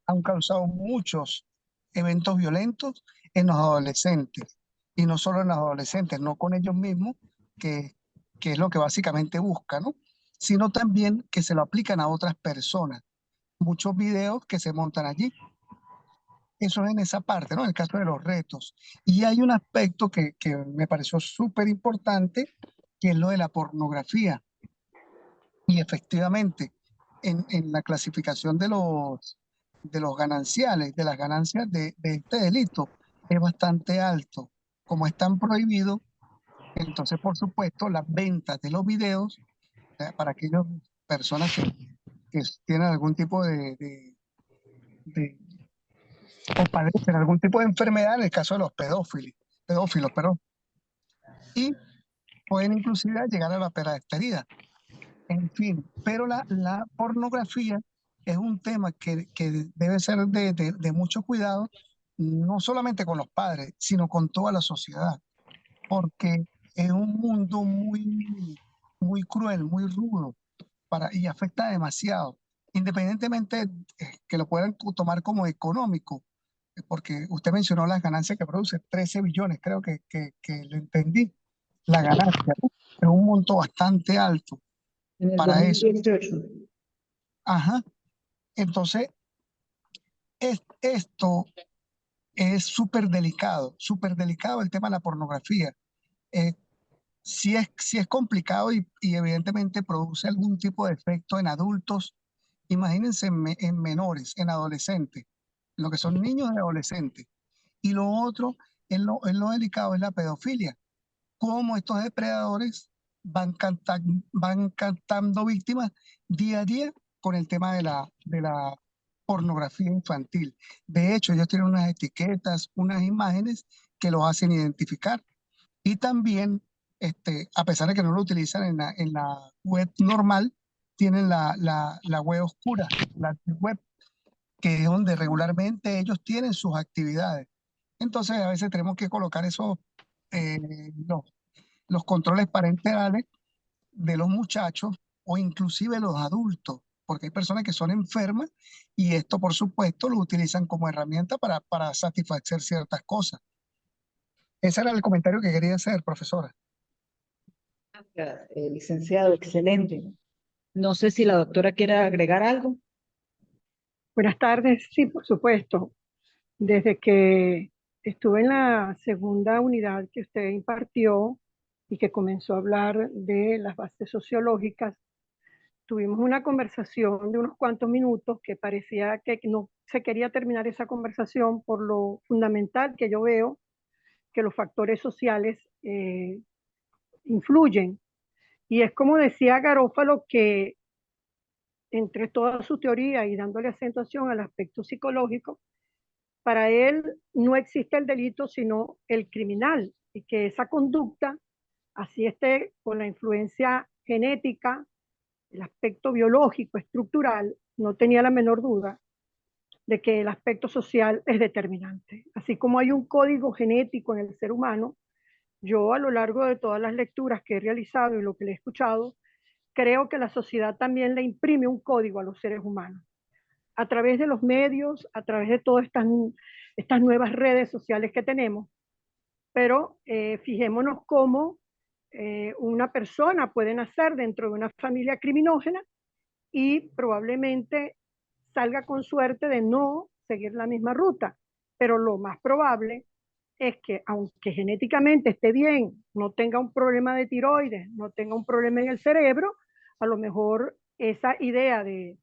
han causado muchos eventos violentos en los adolescentes. Y no solo en los adolescentes, no con ellos mismos, que, que es lo que básicamente buscan, ¿no? Sino también que se lo aplican a otras personas. Muchos videos que se montan allí. Eso es en esa parte, ¿no? En el caso de los retos. Y hay un aspecto que me pareció súper importante, que es lo de la pornografía. Y efectivamente, en la clasificación de los gananciales, de las ganancias de este delito, es bastante alto. Como están prohibidos, entonces, por supuesto, las ventas de los videos para aquellas personas que tienen algún tipo de- o padecen algún tipo de enfermedad, en el caso de los pedófilos, perdón, y pueden inclusive llegar a la pederastia. En fin, pero la pornografía es un tema que debe ser de mucho cuidado, no solamente con los padres, sino con toda la sociedad, porque es un mundo muy cruel, muy rudo, y afecta demasiado, independientemente que lo puedan tomar como económico, porque usted mencionó las ganancias que produce, 13 billones, creo que le entendí, la ganancia, ¿no? Es un monto bastante alto En el para eso. 2018. Ajá. Entonces, esto es súper delicado el tema de la pornografía. Eh, sí es complicado y evidentemente produce algún tipo de efecto en adultos. Imagínense en menores, en adolescentes, lo que son niños y adolescentes. Y lo otro, es lo delicado, es la pedofilia. Cómo estos depredadores van captando víctimas día a día con el tema de la pornografía infantil. De hecho, ellos tienen unas etiquetas, unas imágenes que los hacen identificar. Y también, a pesar de que no lo utilizan en la web normal, tienen la web oscura, la web, que es donde regularmente ellos tienen sus actividades. Entonces, a veces tenemos que colocar esos, eh, los controles parentales de los muchachos o inclusive los adultos, porque hay personas que son enfermas y esto, por supuesto, lo utilizan como herramienta para satisfacer ciertas cosas. Ese era el comentario que quería hacer, profesora. Gracias, licenciado, excelente. No sé si la doctora quiere agregar algo. Buenas tardes, sí, por supuesto. Desde que estuve en la segunda unidad que usted impartió y que comenzó a hablar de las bases sociológicas, tuvimos una conversación de unos cuantos minutos que parecía que no se quería terminar esa conversación por lo fundamental que yo veo que los factores sociales influyen. Y es como decía Garófalo que entre toda su teoría y dándole acentuación al aspecto psicológico, para él no existe el delito sino el criminal y que esa conducta, así esté con la influencia genética, el aspecto biológico, estructural, no tenía la menor duda de que el aspecto social es determinante. Así como hay un código genético en el ser humano, yo a lo largo de todas las lecturas que he realizado y lo que le he escuchado, creo que la sociedad también le imprime un código a los seres humanos a través de los medios, a través de todas estas nuevas redes sociales que tenemos. Pero fijémonos cómo una persona puede nacer dentro de una familia criminógena y probablemente salga con suerte de no seguir la misma ruta. Pero lo más probable es que aunque genéticamente esté bien, no tenga un problema de tiroides, no tenga un problema en el cerebro, a lo mejor esa idea de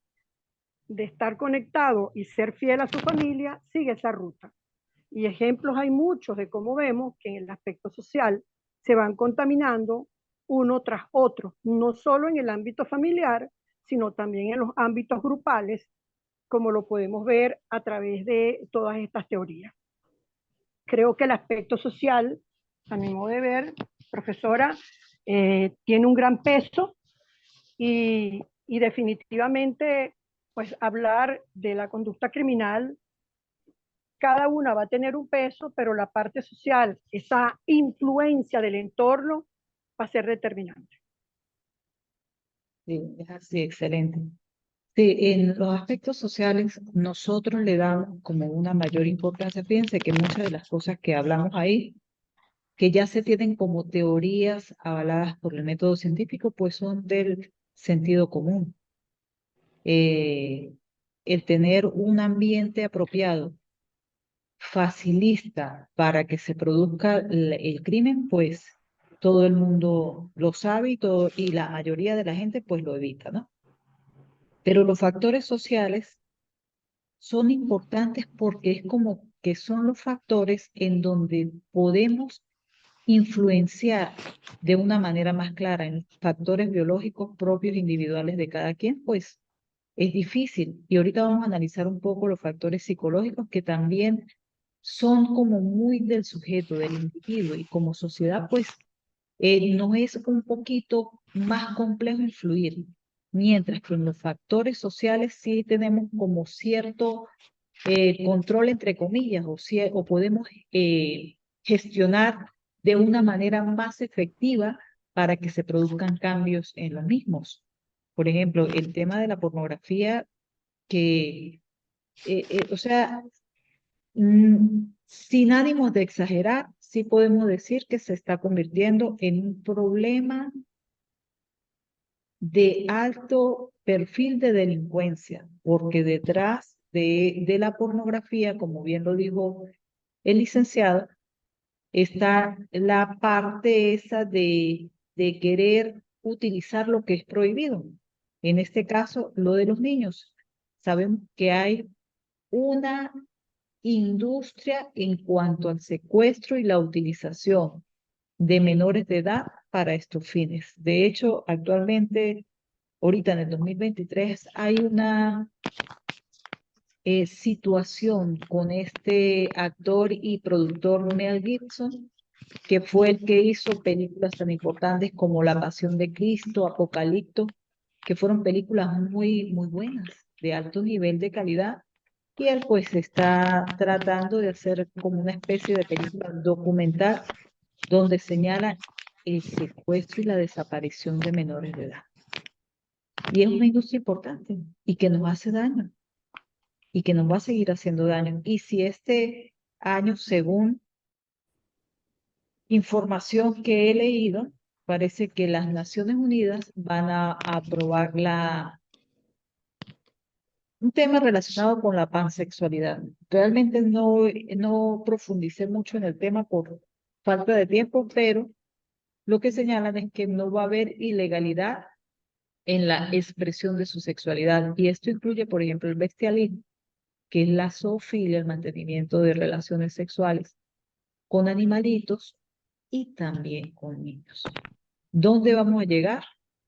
estar conectado y ser fiel a su familia, sigue esa ruta. Y ejemplos hay muchos de cómo vemos que en el aspecto social se van contaminando uno tras otro, no solo en el ámbito familiar, sino también en los ámbitos grupales, como lo podemos ver a través de todas estas teorías. Creo que el aspecto social, a mi modo de ver, profesora, tiene un gran peso y definitivamente pues hablar de la conducta criminal, cada una va a tener un peso, pero la parte social, esa influencia del entorno va a ser determinante. Sí, es así, excelente. Sí, en los aspectos sociales nosotros le damos como una mayor importancia. Fíjense que muchas de las cosas que hablamos ahí, que ya se tienen como teorías avaladas por el método científico, pues son del sentido común. El tener un ambiente apropiado facilita para que se produzca el crimen, pues todo el mundo lo sabe y la mayoría de la gente pues lo evita, ¿no? Pero los factores sociales son importantes porque es como que son los factores en donde podemos influenciar de una manera más clara en factores biológicos propios individuales de cada quien, pues es difícil. Y ahorita vamos a analizar un poco los factores psicológicos que también son como muy del sujeto, del individuo, y como sociedad, pues nos es un poquito más complejo influir, mientras que en los factores sociales sí tenemos como cierto control, entre comillas, o podemos gestionar de una manera más efectiva para que se produzcan cambios en los mismos. Por ejemplo, el tema de la pornografía, que, o sea, sin ánimos de exagerar, sí podemos decir que se está convirtiendo en un problema de alto perfil de delincuencia, porque detrás de la pornografía, como bien lo dijo el licenciado, está la parte esa de querer utilizar lo que es prohibido. En este caso, lo de los niños. Sabemos que hay una industria en cuanto al secuestro y la utilización de menores de edad para estos fines. De hecho, actualmente, ahorita en el 2023, hay una situación con este actor y productor Mel Gibson, que fue el que hizo películas tan importantes como La Pasión de Cristo, Apocalipto, que fueron películas muy, muy buenas, de alto nivel de calidad. Y él pues está tratando de hacer como una especie de película documental donde señala el secuestro y la desaparición de menores de edad. Y es una industria importante y que nos hace daño y que nos va a seguir haciendo daño. Y si este año, según información que he leído, parece que las Naciones Unidas van a aprobar un tema relacionado con la pansexualidad. Realmente no profundicé mucho en el tema por falta de tiempo, pero lo que señalan es que no va a haber ilegalidad en la expresión de su sexualidad. Y esto incluye, por ejemplo, el bestialismo, que es la zoofilia, el mantenimiento de relaciones sexuales con animalitos y también con niños. ¿Dónde vamos a llegar?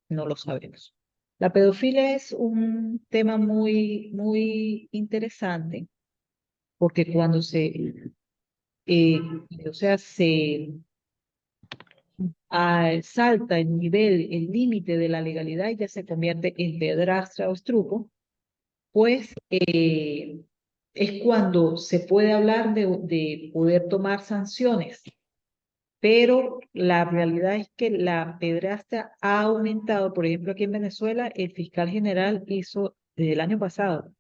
No lo sabemos. La pedofilia es un tema muy, muy interesante porque cuando o sea, se salta el nivel, el límite de la legalidad y ya se convierte en pedrastra o estrupo, pues es cuando se puede hablar de poder tomar sanciones. Pero la realidad es que la pedrastra ha aumentado. Por ejemplo, aquí en Venezuela, el fiscal general hizo desde el año pasado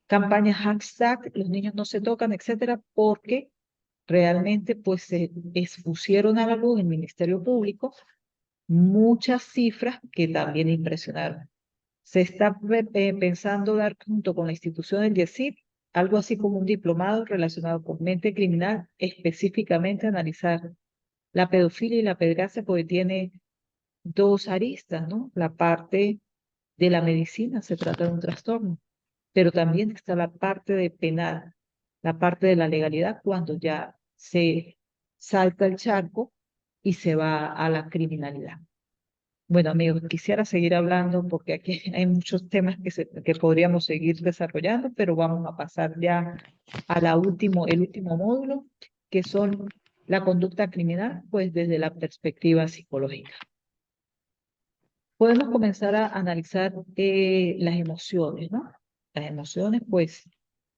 campañas hashtag, los niños no se tocan, etcétera, porque realmente pues se expusieron a la luz el Ministerio Público muchas cifras que también impresionaron. Se está pensando dar junto con la institución del YESID algo así como un diplomado relacionado con mente criminal, específicamente analizar la pedofilia y la pederastia, porque tiene dos aristas, ¿no? La parte de la medicina, se trata de un trastorno, pero también está la parte de penal, la parte de la legalidad, cuando ya se salta el charco y se va a la criminalidad. Bueno, amigos, quisiera seguir hablando porque aquí hay muchos temas que podríamos seguir desarrollando, pero vamos a pasar ya a el último módulo, que son la conducta criminal, pues desde la perspectiva psicológica. Podemos comenzar a analizar las emociones, ¿no? Las emociones, pues,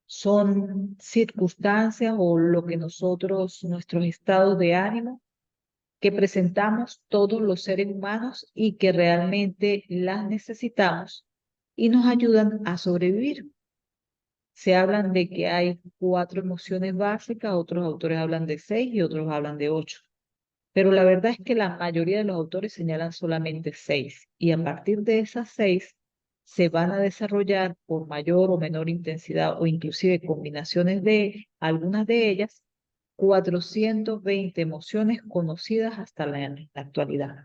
son circunstancias o lo que nuestros estados de ánimo que presentamos todos los seres humanos y que realmente las necesitamos y nos ayudan a sobrevivir. Se hablan de que hay 4 emociones básicas, otros autores hablan de 6 y otros hablan de 8. Pero la verdad es que la mayoría de los autores señalan solamente 6 y a partir de esas 6 se van a desarrollar por mayor o menor intensidad o inclusive combinaciones de algunas de ellas 420 emociones conocidas hasta la actualidad.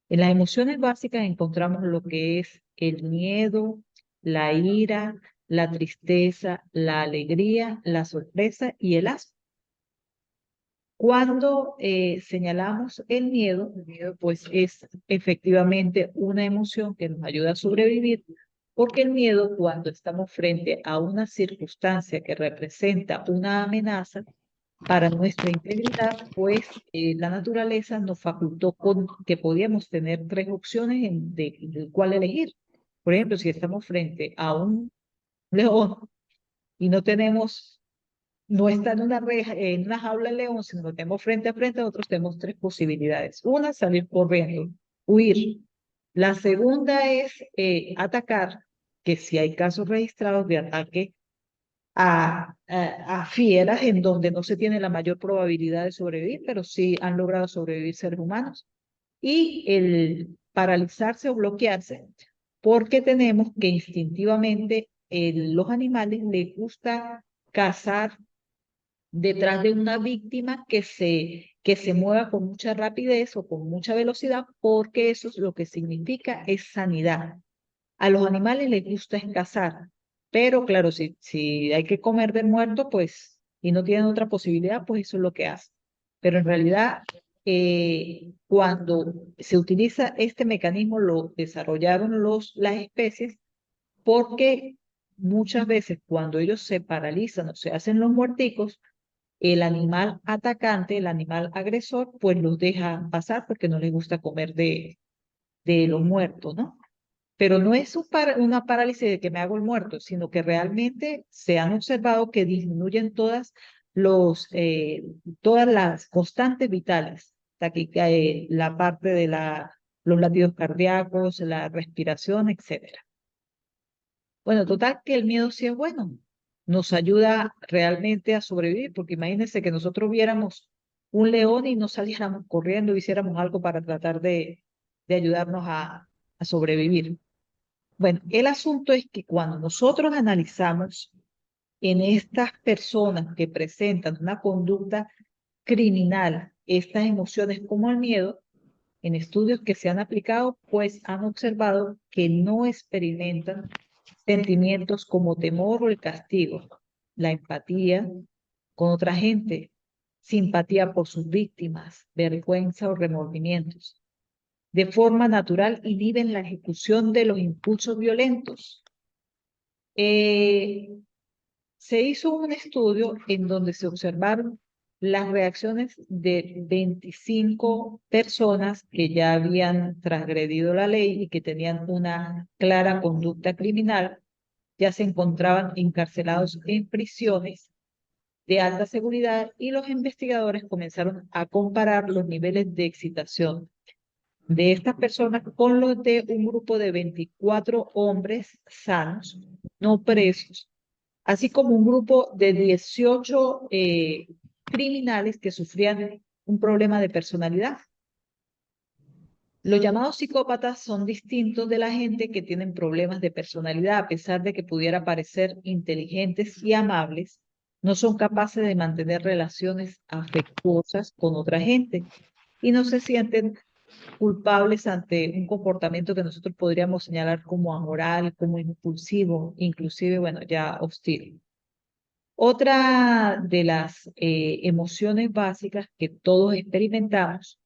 En las emociones básicas encontramos lo que es el miedo, la ira, la tristeza, la alegría, la sorpresa y el asco. Cuando señalamos el miedo pues es efectivamente una emoción que nos ayuda a sobrevivir, porque el miedo, cuando estamos frente a una circunstancia que representa una amenaza para nuestra integridad, pues la naturaleza nos facultó con que podíamos tener tres opciones de cuál elegir. Por ejemplo, si estamos frente a un león y no está en una reja, en una jaula el león, sino lo tenemos frente a frente, nosotros tenemos tres posibilidades. Una, salir corriendo, huir. La segunda es atacar, que si hay casos registrados de ataque a fieras en donde no se tiene la mayor probabilidad de sobrevivir, pero sí han logrado sobrevivir seres humanos. Y el paralizarse o bloquearse, porque tenemos que instintivamente los animales les gusta cazar detrás de una víctima que se mueva con mucha rapidez o con mucha velocidad, porque eso es lo que significa es sanidad. A los animales les gusta es cazar, pero claro, si hay que comer del muerto, pues, y no tienen otra posibilidad, pues eso es lo que hacen. Pero en realidad, cuando se utiliza este mecanismo, lo desarrollaron las especies, porque muchas veces cuando ellos se paralizan o se hacen los muerticos, el animal atacante, el animal agresor, pues los deja pasar porque no les gusta comer de los muertos, ¿no? Pero no es una parálisis de que me hago el muerto, sino que realmente se han observado que disminuyen todas las constantes vitales, la parte de los latidos cardíacos, la respiración, etcétera. Bueno, total que el miedo sí es bueno, nos ayuda realmente a sobrevivir, porque imagínense que nosotros viéramos un león y no saliéramos corriendo, hiciéramos algo para tratar de ayudarnos a sobrevivir. Bueno, el asunto es que cuando nosotros analizamos en estas personas que presentan una conducta criminal, estas emociones como el miedo, en estudios que se han aplicado, pues han observado que no experimentan sentimientos como temor o el castigo, la empatía con otra gente, simpatía por sus víctimas, vergüenza o remordimientos. De forma natural inhiben la ejecución de los impulsos violentos. Se hizo un estudio en donde se observaron las reacciones de 25 personas que ya habían transgredido la ley y que tenían una clara conducta criminal, ya se encontraban encarcelados en prisiones de alta seguridad, y los investigadores comenzaron a comparar los niveles de excitación de estas personas con los de un grupo de 24 hombres sanos, no presos, así como un grupo de 18 criminales que sufrían un problema de personalidad. Los llamados psicópatas son distintos de la gente que tienen problemas de personalidad, a pesar de que pudiera parecer inteligentes y amables, no son capaces de mantener relaciones afectuosas con otra gente y no se sienten culpables ante un comportamiento que nosotros podríamos señalar como amoral, como impulsivo, inclusive, bueno, ya hostil. Otra de las emociones básicas que todos experimentamos,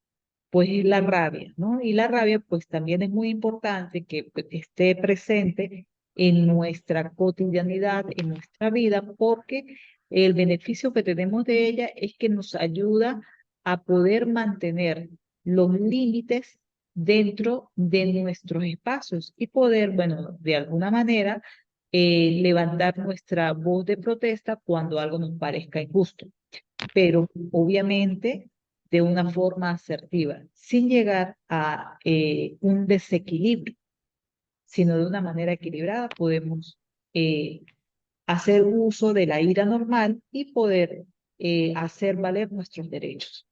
pues es la rabia, ¿no? Y la rabia, pues también es muy importante que pues, esté presente en nuestra cotidianidad, en nuestra vida, porque el beneficio que tenemos de ella es que nos ayuda a poder mantener los límites dentro de nuestros espacios y poder, bueno, de alguna manera, levantar nuestra voz de protesta cuando algo nos parezca injusto, pero obviamente de una forma asertiva, sin llegar a un desequilibrio, sino de una manera equilibrada podemos hacer uso de la ira normal y poder hacer valer nuestros derechos.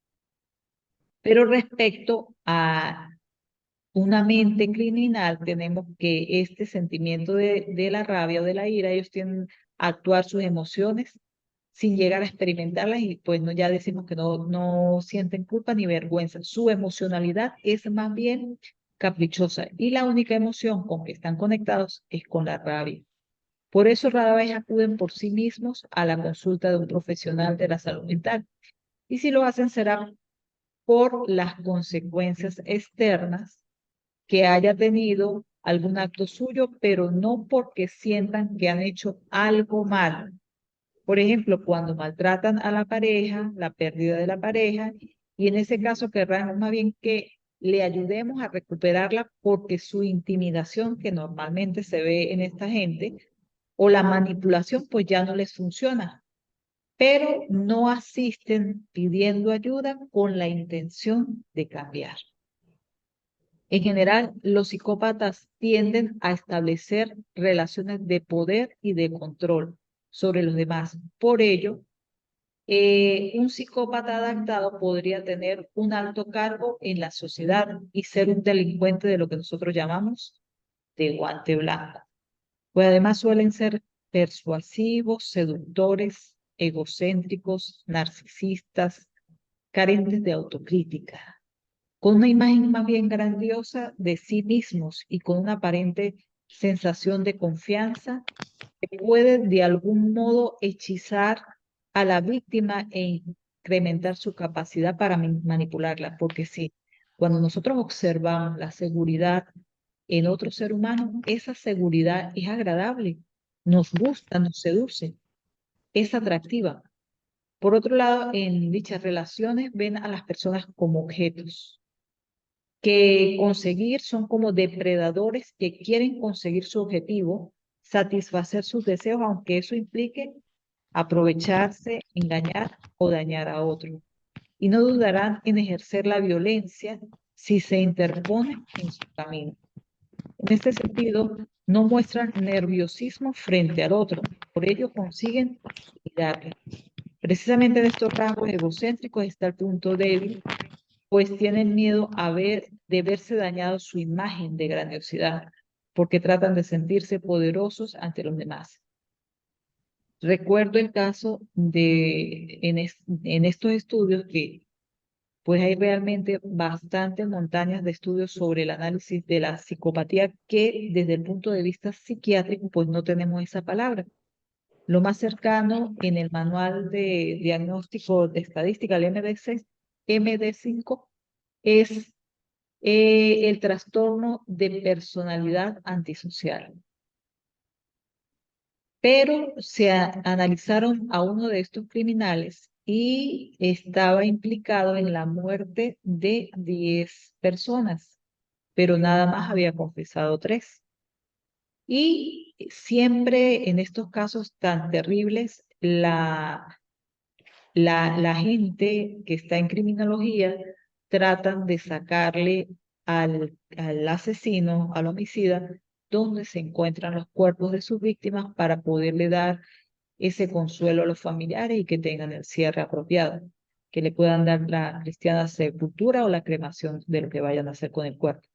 Pero respecto a una mente criminal, tenemos que este sentimiento de la rabia o de la ira, ellos tienden a actuar sus emociones sin llegar a experimentarlas, y pues no, ya decimos que no sienten culpa ni vergüenza. Su emocionalidad es más bien caprichosa y la única emoción con que están conectados es con la rabia. Por eso rara vez acuden por sí mismos a la consulta de un profesional de la salud mental. Y si lo hacen será por las consecuencias externas que haya tenido algún acto suyo, pero no porque sientan que han hecho algo malo. Por ejemplo, cuando maltratan a la pareja, la pérdida de la pareja, y en ese caso querrán más bien que le ayudemos a recuperarla porque su intimidación, que normalmente se ve en esta gente, o la manipulación, pues ya no les funciona, pero no asisten pidiendo ayuda con la intención de cambiar. En general, los psicópatas tienden a establecer relaciones de poder y de control sobre los demás. Por ello, un psicópata adaptado podría tener un alto cargo en la sociedad y ser un delincuente de lo que nosotros llamamos de guante blanco. Pues además suelen ser persuasivos, seductores, egocéntricos, narcisistas, carentes de autocrítica, con una imagen más bien grandiosa de sí mismos y con una aparente sensación de confianza que puede de algún modo hechizar a la víctima e incrementar su capacidad para manipularla. Porque sí, cuando nosotros observamos la seguridad en otro ser humano, esa seguridad es agradable, nos gusta, nos seduce, es atractiva. Por otro lado, en dichas relaciones ven a las personas como objetos que conseguir, son como depredadores que quieren conseguir su objetivo, satisfacer sus deseos, aunque eso implique aprovecharse, engañar o dañar a otro. Y no dudarán en ejercer la violencia si se interpone en su camino. En este sentido, no muestran nerviosismo frente al otro, por ello consiguen intimidarle. Precisamente de estos rasgos egocéntricos está el punto débil, pues tienen miedo de verse dañado su imagen de grandiosidad, porque tratan de sentirse poderosos ante los demás. Recuerdo el caso en estos estudios que pues hay realmente bastantes montañas de estudios sobre el análisis de la psicopatía que desde el punto de vista psiquiátrico pues no tenemos esa palabra. Lo más cercano en el manual de diagnóstico de estadística, el MD5, es el trastorno de personalidad antisocial. Pero se analizaron a uno de estos criminales y estaba implicado en la muerte de 10 personas, pero nada más había confesado 3. Y siempre en estos casos tan terribles, la gente que está en criminología tratan de sacarle al asesino, al homicida, donde se encuentran los cuerpos de sus víctimas para poderle dar ese consuelo a los familiares y que tengan el cierre apropiado, que le puedan dar la cristiana sepultura o la cremación de lo que vayan a hacer con el cuerpo.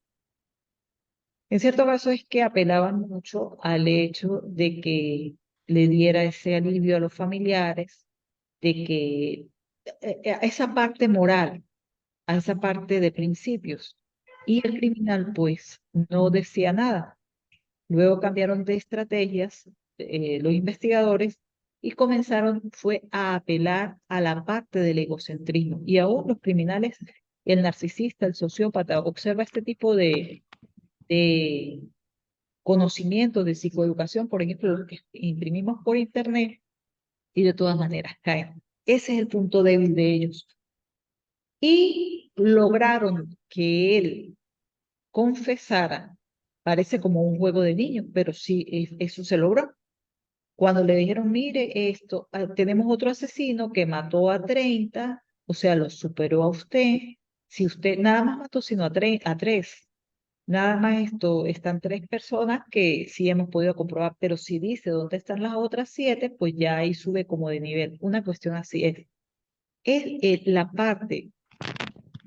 En cierto caso es que apelaban mucho al hecho de que le diera ese alivio a los familiares, de que a esa parte moral, a esa parte de principios. Y el criminal pues no decía nada. Luego cambiaron de estrategias los investigadores y fue a apelar a la parte del egocentrismo. Y aún los criminales, el narcisista, el sociópata, observa este tipo de conocimientos de psicoeducación, por ejemplo, los que imprimimos por internet, y de todas maneras caen. Ese es el punto débil de ellos. Y lograron que él confesara, parece como un juego de niños, pero sí, eso se logró. Cuando le dijeron, mire, tenemos otro asesino que mató a 30, o sea, lo superó a usted. Si usted nada más mató sino a 3, nada más están 3 personas que sí hemos podido comprobar, pero si dice dónde están las otras 7, pues ya ahí sube como de nivel. Una cuestión así es. Es la parte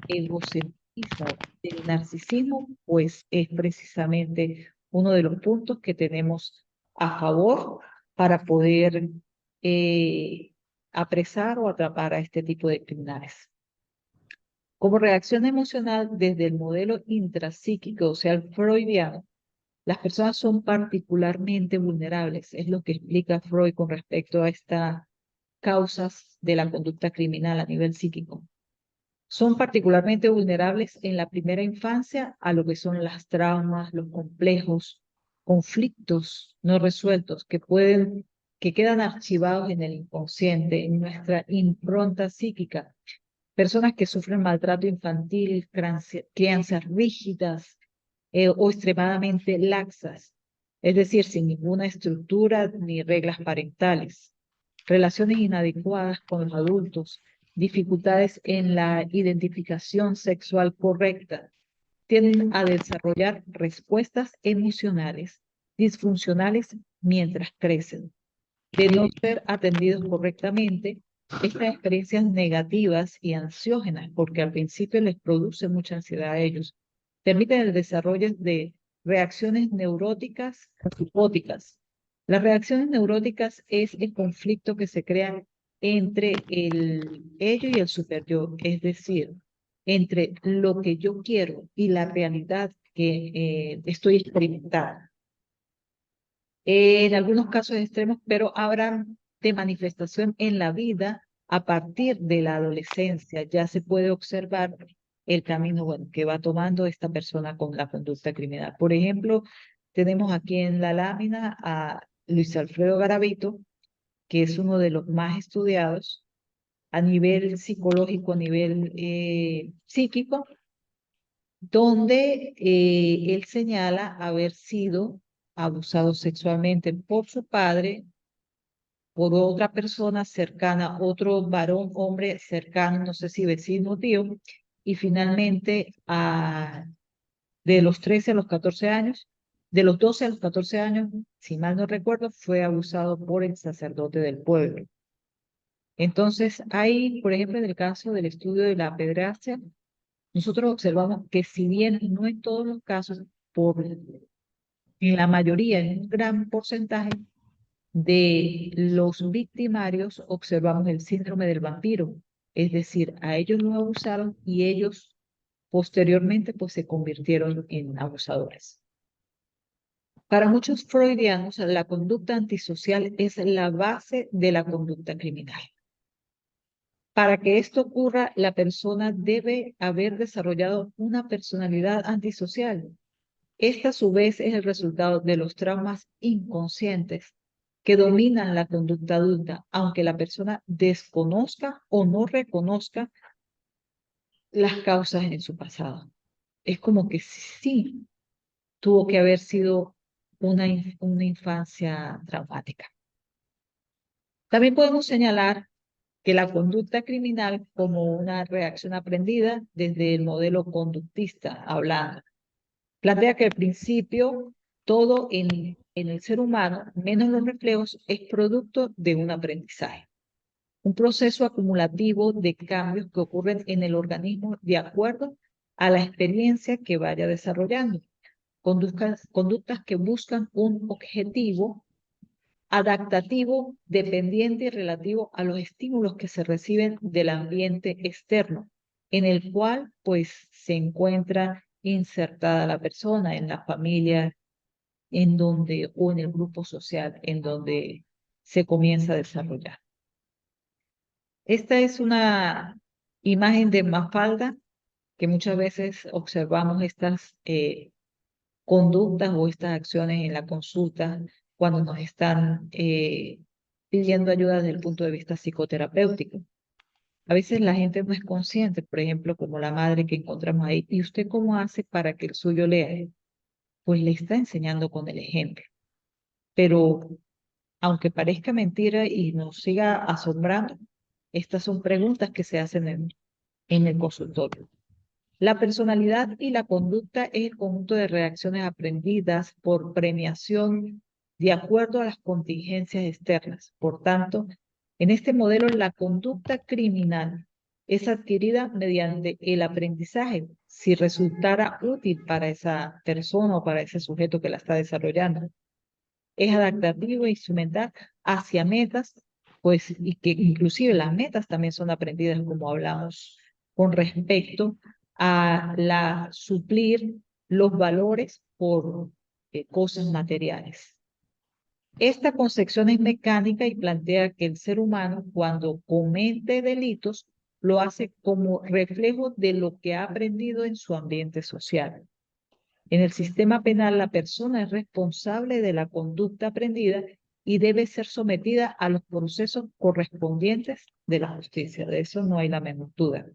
egocentrismo del narcisismo, pues es precisamente uno de los puntos que tenemos a favor para poder apresar o atrapar a este tipo de criminales. Como reacción emocional desde el modelo intrapsíquico, o sea, el freudiano, las personas son particularmente vulnerables, es lo que explica Freud con respecto a esta causas de la conducta criminal a nivel psíquico. Son particularmente vulnerables en la primera infancia a lo que son las traumas, los complejos, conflictos no resueltos que quedan archivados en el inconsciente, en nuestra impronta psíquica. Personas que sufren maltrato infantil, crianzas rígidas o extremadamente laxas, es decir, sin ninguna estructura ni reglas parentales, relaciones inadecuadas con los adultos, dificultades en la identificación sexual correcta, tienden a desarrollar respuestas emocionales disfuncionales mientras crecen. De no ser atendidos correctamente, estas experiencias negativas y ansiógenas, porque al principio les produce mucha ansiedad a ellos, permiten el desarrollo de reacciones neuróticas o psicóticas. Las reacciones neuróticas es el conflicto que se crea entre el ello y el superyo, es decir, entre lo que yo quiero y la realidad que estoy experimentando. En algunos casos extremos, pero habrá de manifestación en la vida a partir de la adolescencia. Ya se puede observar el camino que va tomando esta persona con la conducta criminal. Por ejemplo, tenemos aquí en la lámina a Luis Alfredo Garavito, que es uno de los más estudiados a nivel psicológico, a nivel psíquico, donde él señala haber sido abusado sexualmente por su padre, por otra persona cercana, otro varón, hombre cercano, no sé si vecino o tío, y finalmente de los 13 a los 14 años, de los 12 a los 14 años, si mal no recuerdo, fue abusado por el sacerdote del pueblo. Entonces, hay, por ejemplo, en el caso del estudio de la pederastia, nosotros observamos que si bien no en todos los casos, en la mayoría, en un gran porcentaje de los victimarios, observamos el síndrome del vampiro. Es decir, a ellos los abusaron y ellos posteriormente pues se convirtieron en abusadores. Para muchos freudianos, la conducta antisocial es la base de la conducta criminal. Para que esto ocurra, la persona debe haber desarrollado una personalidad antisocial. Esta, a su vez, es el resultado de los traumas inconscientes que dominan la conducta adulta, aunque la persona desconozca o no reconozca las causas en su pasado. Es como que sí tuvo que haber sido una infancia traumática. También podemos señalar que la conducta criminal como una reacción aprendida desde el modelo conductista hablando. Plantea que al principio todo en el ser humano, menos los reflejos, es producto de un aprendizaje. Un proceso acumulativo de cambios que ocurren en el organismo de acuerdo a la experiencia que vaya desarrollando. Conductas que buscan un objetivo adaptativo, dependiente y relativo a los estímulos que se reciben del ambiente externo, en el cual pues se encuentra insertada la persona, en la familia, en donde, o en el grupo social en donde se comienza a desarrollar. Esta es una imagen de Mafalda, que muchas veces observamos estas conductas o estas acciones en la consulta cuando nos están pidiendo ayuda desde el punto de vista psicoterapéutico. A veces la gente no es consciente, por ejemplo, como la madre que encontramos ahí. ¿Y usted cómo hace para que el suyo lea? Pues le está enseñando con el ejemplo. Pero aunque parezca mentira y nos siga asombrando, estas son preguntas que se hacen en el consultorio. La personalidad y la conducta es el conjunto de reacciones aprendidas por premiación de acuerdo a las contingencias externas. Por tanto, en este modelo la conducta criminal es adquirida mediante el aprendizaje, si resultara útil para esa persona o para ese sujeto que la está desarrollando. Es adaptativo e instrumental hacia metas, pues, y que inclusive las metas también son aprendidas, como hablamos, con respecto a suplir los valores por cosas materiales. Esta concepción es mecánica y plantea que el ser humano, cuando comete delitos, lo hace como reflejo de lo que ha aprendido en su ambiente social. En el sistema penal, la persona es responsable de la conducta aprendida y debe ser sometida a los procesos correspondientes de la justicia. De eso no hay la menor duda.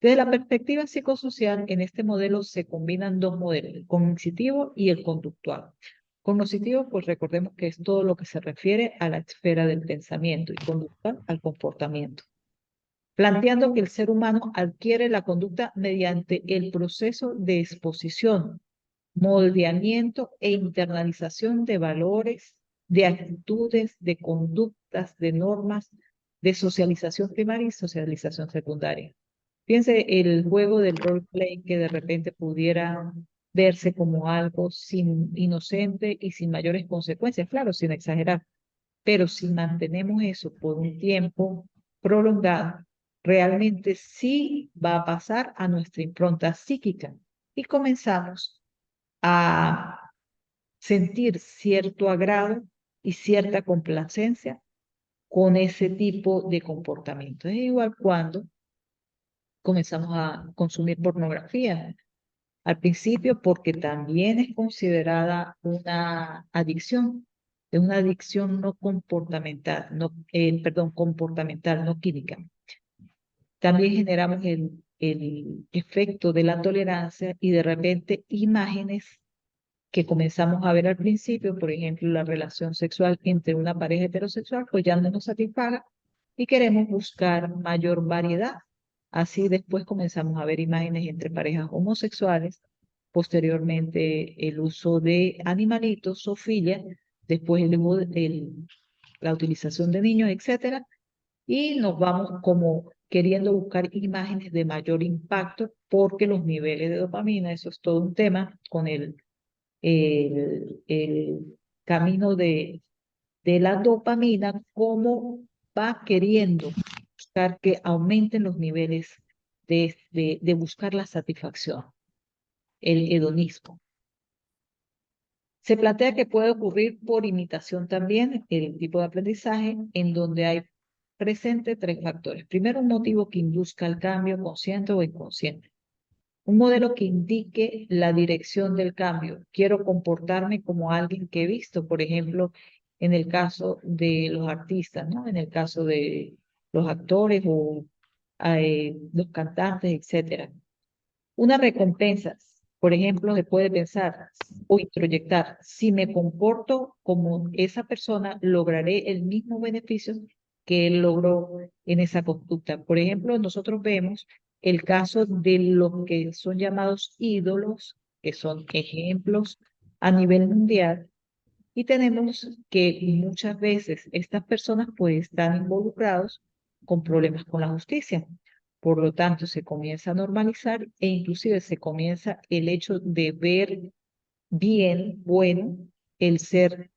Desde la perspectiva psicosocial, en este modelo se combinan dos modelos, el cognitivo y el conductual. Cognitivo, pues recordemos que es todo lo que se refiere a la esfera del pensamiento, y conductual al comportamiento, planteando que el ser humano adquiere la conducta mediante el proceso de exposición, moldeamiento e internalización de valores, de actitudes, de conductas, de normas, de socialización primaria y socialización secundaria. Fíjense el juego del roleplay, que de repente pudiera verse como algo inocente y sin mayores consecuencias, claro, sin exagerar, pero si mantenemos eso por un tiempo prolongado, realmente sí va a pasar a nuestra impronta psíquica y comenzamos a sentir cierto agrado y cierta complacencia con ese tipo de comportamiento. Es igual cuando comenzamos a consumir pornografía. Al principio, porque también es considerada una adicción, es una adicción no comportamental, comportamental, no química. También generamos el efecto de la tolerancia y de repente imágenes que comenzamos a ver al principio, por ejemplo, la relación sexual entre una pareja heterosexual, pues ya no nos satisfaga y queremos buscar mayor variedad. Así después comenzamos a ver imágenes entre parejas homosexuales, posteriormente el uso de animalitos, zoofilia, después la utilización de niños, etcétera, y nos vamos como queriendo buscar imágenes de mayor impacto porque los niveles de dopamina, eso es todo un tema con el camino de la dopamina, cómo va queriendo buscar que aumenten los niveles de buscar la satisfacción, el hedonismo. Se plantea que puede ocurrir por imitación también el tipo de aprendizaje en donde hay presente tres factores. Primero, un motivo que induzca el cambio consciente o inconsciente. Un modelo que indique la dirección del cambio. Quiero comportarme como alguien que he visto, por ejemplo, en el caso de los artistas, ¿no? En el caso de los actores o los cantantes, etcétera. Una recompensa, por ejemplo, se puede pensar o introyectar, si me comporto como esa persona, lograré el mismo beneficio que él logró en esa conducta. Por ejemplo, nosotros vemos el caso de los que son llamados ídolos, que son ejemplos a nivel mundial, y tenemos que muchas veces estas personas pues están involucrados con problemas con la justicia. Por lo tanto, se comienza a normalizar e inclusive se comienza el hecho de ver bien, bueno, el ser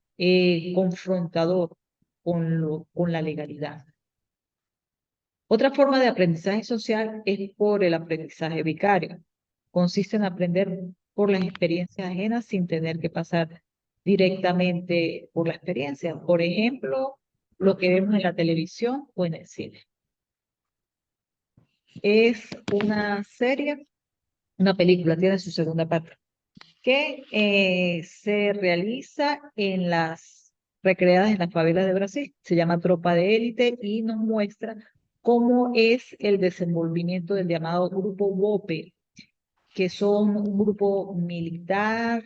confrontador con la legalidad. Otra forma de aprendizaje social es por el aprendizaje vicario. Consiste en aprender por las experiencias ajenas sin tener que pasar directamente por la experiencia. Por ejemplo, lo que vemos en la televisión o en el cine. Es una serie, una película, tiene su segunda parte, que se realiza recreadas en las favelas de Brasil. Se llama Tropa de Élite y nos muestra cómo es el desenvolvimiento del llamado grupo WOPE, que son un grupo militar,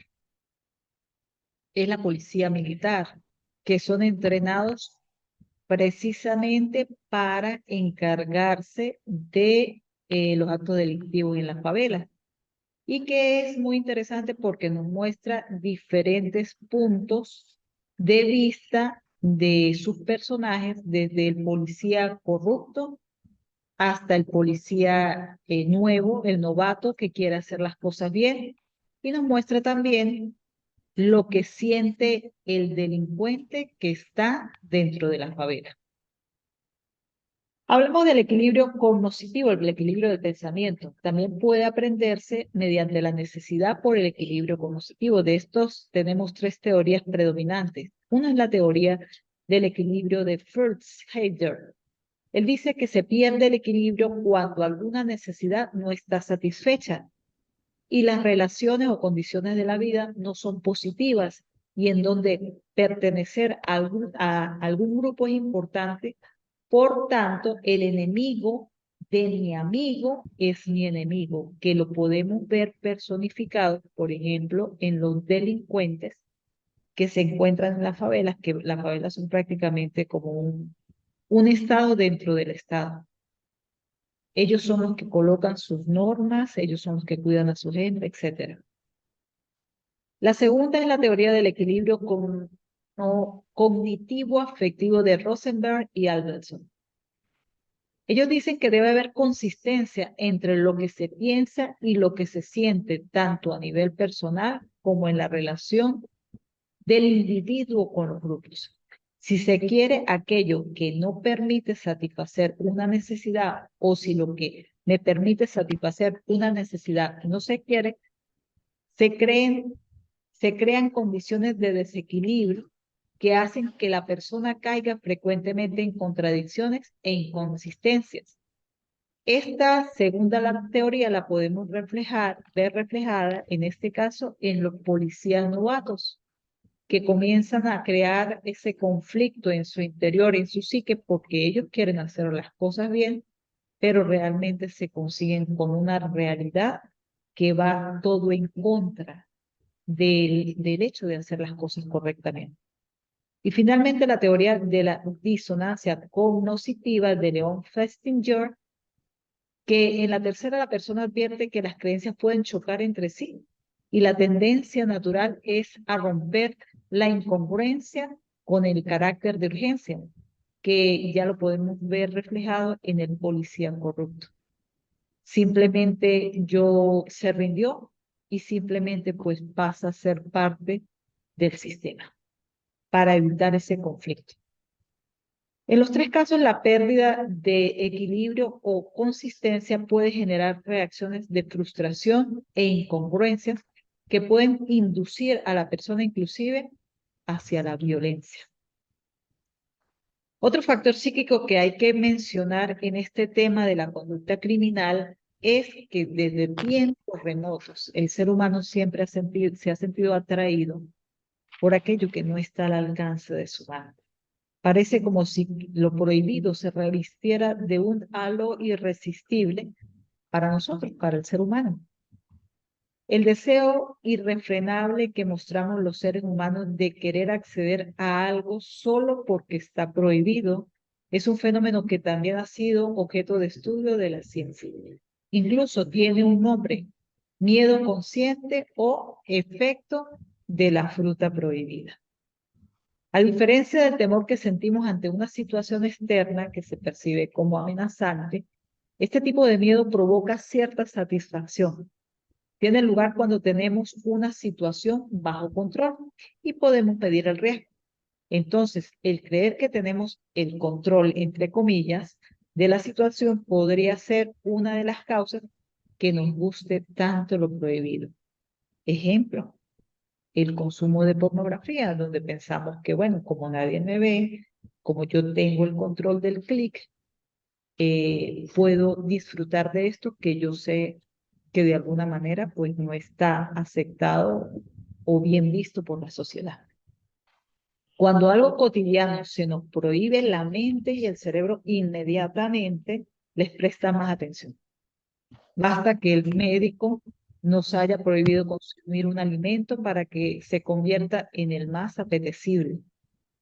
es la policía militar, que son entrenados precisamente para encargarse de los actos delictivos en las favelas. Y que es muy interesante porque nos muestra diferentes puntos de vista de sus personajes, desde el policía corrupto hasta el policía nuevo, el novato que quiere hacer las cosas bien, y nos muestra también lo que siente el delincuente que está dentro de la favela. Hablemos del equilibrio cognitivo, el equilibrio del pensamiento. También puede aprenderse mediante la necesidad por el equilibrio cognitivo. De estos tenemos tres teorías predominantes. Una es la teoría del equilibrio de Fritz-Heider. Él dice que se pierde el equilibrio cuando alguna necesidad no está satisfecha y las relaciones o condiciones de la vida no son positivas y en donde pertenecer a algún grupo es importante. Por tanto, el enemigo de mi amigo es mi enemigo, que lo podemos ver personificado, por ejemplo, en los delincuentes que se encuentran en las favelas, que las favelas son prácticamente como un estado dentro del estado. Ellos son los que colocan sus normas, ellos son los que cuidan a su gente, etc. La segunda es la teoría del equilibrio cognitivo-afectivo de Rosenberg y Albertson. Ellos dicen que debe haber consistencia entre lo que se piensa y lo que se siente, tanto a nivel personal como en la relación del individuo con los grupos. Si se quiere aquello que no permite satisfacer una necesidad o si lo que me permite satisfacer una necesidad no se quiere, se crean condiciones de desequilibrio que hacen que la persona caiga frecuentemente en contradicciones e inconsistencias. Esta segunda teoría la podemos ver reflejada en este caso en los policías novatos, que comienzan a crear ese conflicto en su interior, en su psique, porque ellos quieren hacer las cosas bien, pero realmente se consiguen con una realidad que va todo en contra del hecho de hacer las cosas correctamente. Y finalmente la teoría de la disonancia cognitiva de Leon Festinger, que en la tercera la persona advierte que las creencias pueden chocar entre sí y la tendencia natural es a romper la incongruencia con el carácter de urgencia, que ya lo podemos ver reflejado en el policía corrupto. Simplemente se rindió y simplemente pues pasa a ser parte del sistema para evitar ese conflicto. En los tres casos, la pérdida de equilibrio o consistencia puede generar reacciones de frustración e incongruencias que pueden inducir a la persona inclusive hacia la violencia. Otro factor psíquico que hay que mencionar en este tema de la conducta criminal es que desde tiempos remotos el ser humano siempre se ha sentido atraído por aquello que no está al alcance de su mano. Parece como si lo prohibido se revistiera de un halo irresistible para nosotros, para el ser humano. El deseo irrefrenable que mostramos los seres humanos de querer acceder a algo solo porque está prohibido es un fenómeno que también ha sido objeto de estudio de la ciencia. Incluso tiene un nombre: miedo consciente o efecto de la fruta prohibida. A diferencia del temor que sentimos ante una situación externa que se percibe como amenazante, este tipo de miedo provoca cierta satisfacción. Tiene lugar cuando tenemos una situación bajo control y podemos pedir el riesgo. Entonces, el creer que tenemos el control, entre comillas, de la situación podría ser una de las causas que nos guste tanto lo prohibido. Ejemplo: el consumo de pornografía, donde pensamos que, bueno, como nadie me ve, como yo tengo el control del clic, puedo disfrutar de esto que yo sé que de alguna manera pues no está aceptado o bien visto por la sociedad. Cuando algo cotidiano se nos prohíbe, la mente y el cerebro inmediatamente les presta más atención. Basta que el médico nos haya prohibido consumir un alimento para que se convierta en el más apetecible.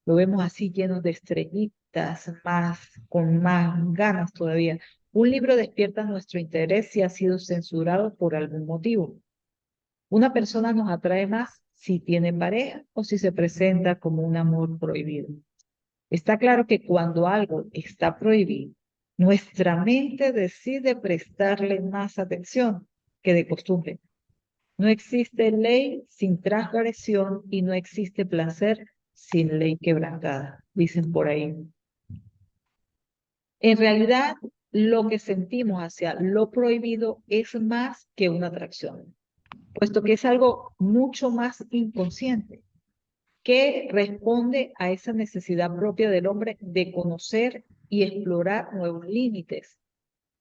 Lo vemos así lleno de estrellitas, con más ganas todavía. Un libro despierta nuestro interés si ha sido censurado por algún motivo. Una persona nos atrae más si tiene pareja o si se presenta como un amor prohibido. Está claro que cuando algo está prohibido, nuestra mente decide prestarle más atención que de costumbre. No existe ley sin transgresión y no existe placer sin ley quebrantada, dicen por ahí. En realidad, lo que sentimos hacia lo prohibido es más que una atracción, puesto que es algo mucho más inconsciente. que responde a esa necesidad propia del hombre de conocer y explorar nuevos límites,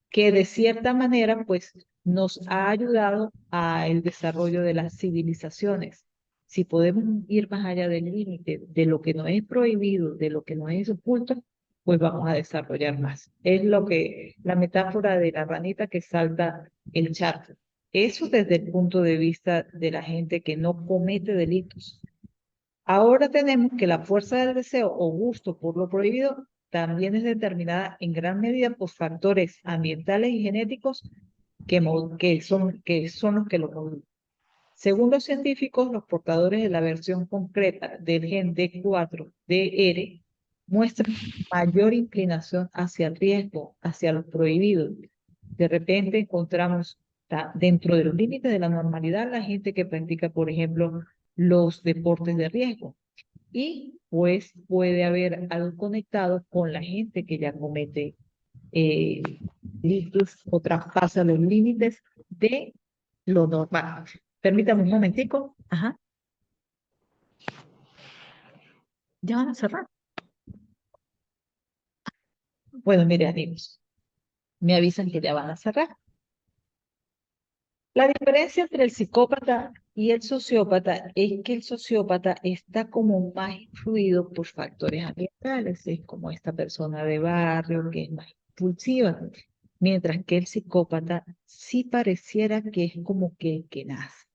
que de cierta manera pues nos ha ayudado al desarrollo de las civilizaciones. Si podemos ir más allá del límite, de lo que nos es prohibido, de lo que nos es oculto, pues vamos a desarrollar más. Es lo que la metáfora de la ranita que salta el charco. Eso desde el punto de vista de la gente que no comete delitos. Ahora tenemos que la fuerza del deseo o gusto por lo prohibido también es determinada en gran medida por factores ambientales y genéticos que son los que lo modulan. Según los científicos, los portadores de la versión concreta del gen D4-DR muestran mayor inclinación hacia el riesgo, hacia lo prohibido. De repente encontramos dentro de los límites de la normalidad la gente que practica, por ejemplo, los deportes de riesgo. Y pues puede haber algo conectado con la gente que ya comete delitos o traspasa los límites de lo normal. Permítame un momentico. Ajá. ¿Ya van a cerrar? Bueno, mire, amigos, me avisan que ya van a cerrar. La diferencia entre el psicópata y el sociópata es que el sociópata está como más influido por factores ambientales, es como esta persona de barrio que es más impulsiva, mientras que el psicópata sí pareciera que es como que el que nace,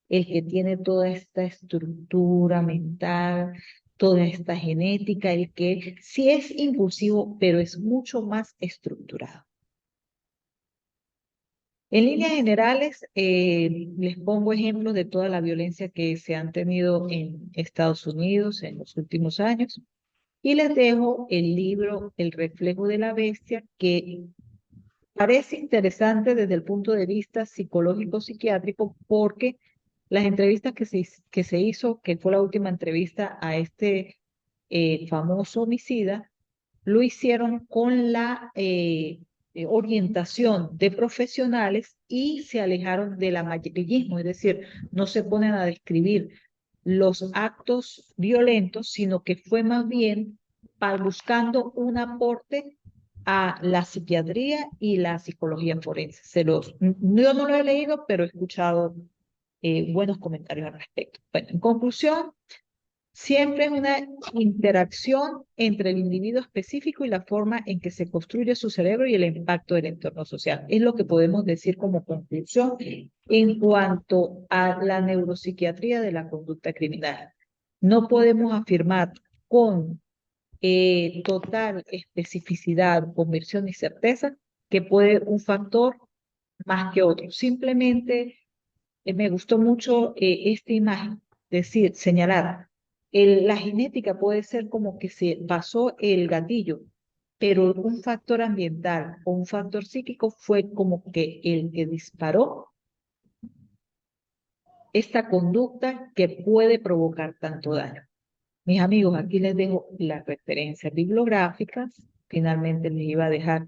el que tiene toda esta estructura mental, toda esta genética, el que sí es impulsivo, pero es mucho más estructurado. En líneas generales, les pongo ejemplos de toda la violencia que se han tenido en Estados Unidos en los últimos años y les dejo el libro El reflejo de la bestia, que parece interesante desde el punto de vista psicológico-psiquiátrico porque las entrevistas que se hizo, que fue la última entrevista a este famoso homicida, lo hicieron con la orientación de profesionales y se alejaron del amarillismo, es decir, no se ponen a describir los actos violentos, sino que fue más bien para buscando un aporte a la psiquiatría y la psicología forense. Yo no lo he leído, pero he escuchado buenos comentarios al respecto. Bueno, en conclusión, siempre es una interacción entre el individuo específico y la forma en que se construye su cerebro y el impacto del entorno social. Es lo que podemos decir como conclusión en cuanto a la neuropsiquiatría de la conducta criminal. No podemos afirmar con total especificidad, convicción y certeza que puede un factor más que otro. Simplemente me gustó mucho esta imagen, decir, señalar, la genética puede ser como que se pasó el gatillo, pero un factor ambiental o un factor psíquico fue como que el que disparó esta conducta que puede provocar tanto daño. Mis amigos, aquí les dejo las referencias bibliográficas. Finalmente les iba a dejar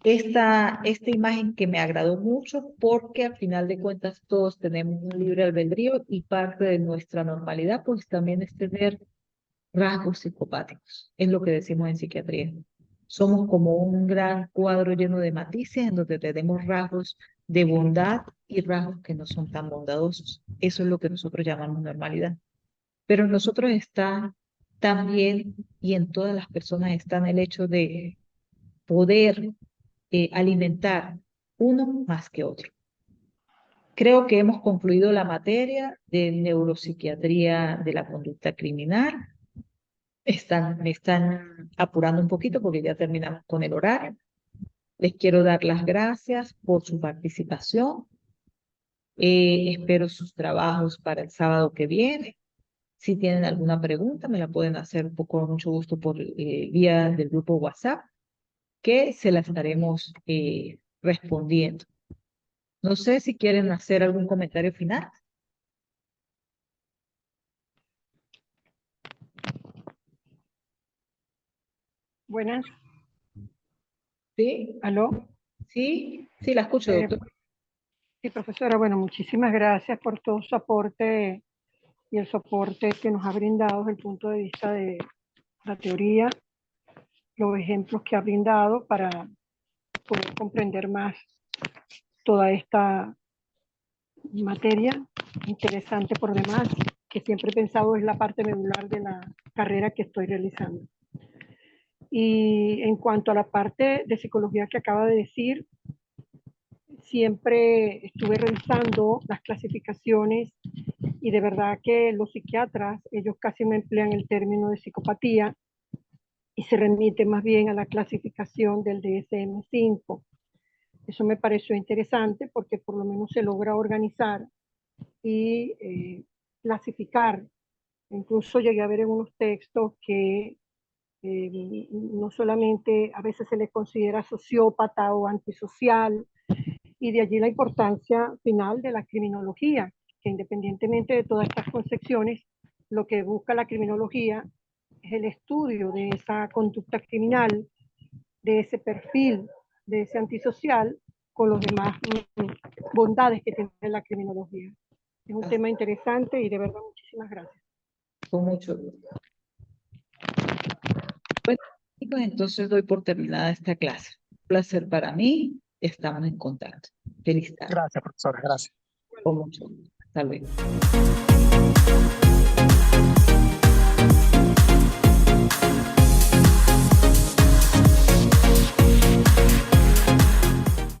esta imagen que me agradó mucho porque al final de cuentas todos tenemos un libre albedrío y parte de nuestra normalidad pues también es tener rasgos psicopáticos, es lo que decimos en psiquiatría. Somos como un gran cuadro lleno de matices en donde tenemos rasgos de bondad y rasgos que no son tan bondadosos. Eso es lo que nosotros llamamos normalidad. Pero en nosotros está también, y en todas las personas está el hecho de poder alimentar uno más que otro. Creo que hemos concluido la materia de neuropsiquiatría de la conducta criminal. Me están apurando un poquito porque ya terminamos con el horario. Les quiero dar las gracias por su participación. Espero sus trabajos para el sábado que viene. Si tienen alguna pregunta, me la pueden hacer con mucho gusto por vía del grupo WhatsApp, que se la estaremos respondiendo. No sé si quieren hacer algún comentario final. Buenas. ¿Sí? ¿Aló? Sí, sí, la escucho, doctor. Sí, profesora, bueno, muchísimas gracias por todo su aporte y el soporte que nos ha brindado desde el punto de vista de la teoría, los ejemplos que ha brindado para poder comprender más toda esta materia interesante por demás, que siempre he pensado es la parte medular de la carrera que estoy realizando. Y en cuanto a la parte de psicología que acaba de decir, siempre estuve revisando las clasificaciones y de verdad que los psiquiatras, ellos casi no emplean el término de psicopatía y se remiten más bien a la clasificación del DSM-5. Eso me pareció interesante porque por lo menos se logra organizar y clasificar. Incluso llegué a ver en unos textos que no solamente a veces se le considera sociópata o antisocial, y de allí la importancia final de la criminología, que independientemente de todas estas concepciones, lo que busca la criminología es el estudio de esa conducta criminal, de ese perfil, de ese antisocial, con los demás bondades que tiene la criminología. Es un tema interesante y de verdad muchísimas gracias. Con mucho gusto. Bueno, chicos, entonces doy por terminada esta clase. Un placer para mí. Estamos en contacto. Feliz tarde. Gracias, profesora. Gracias. Con mucho gusto. Hasta luego.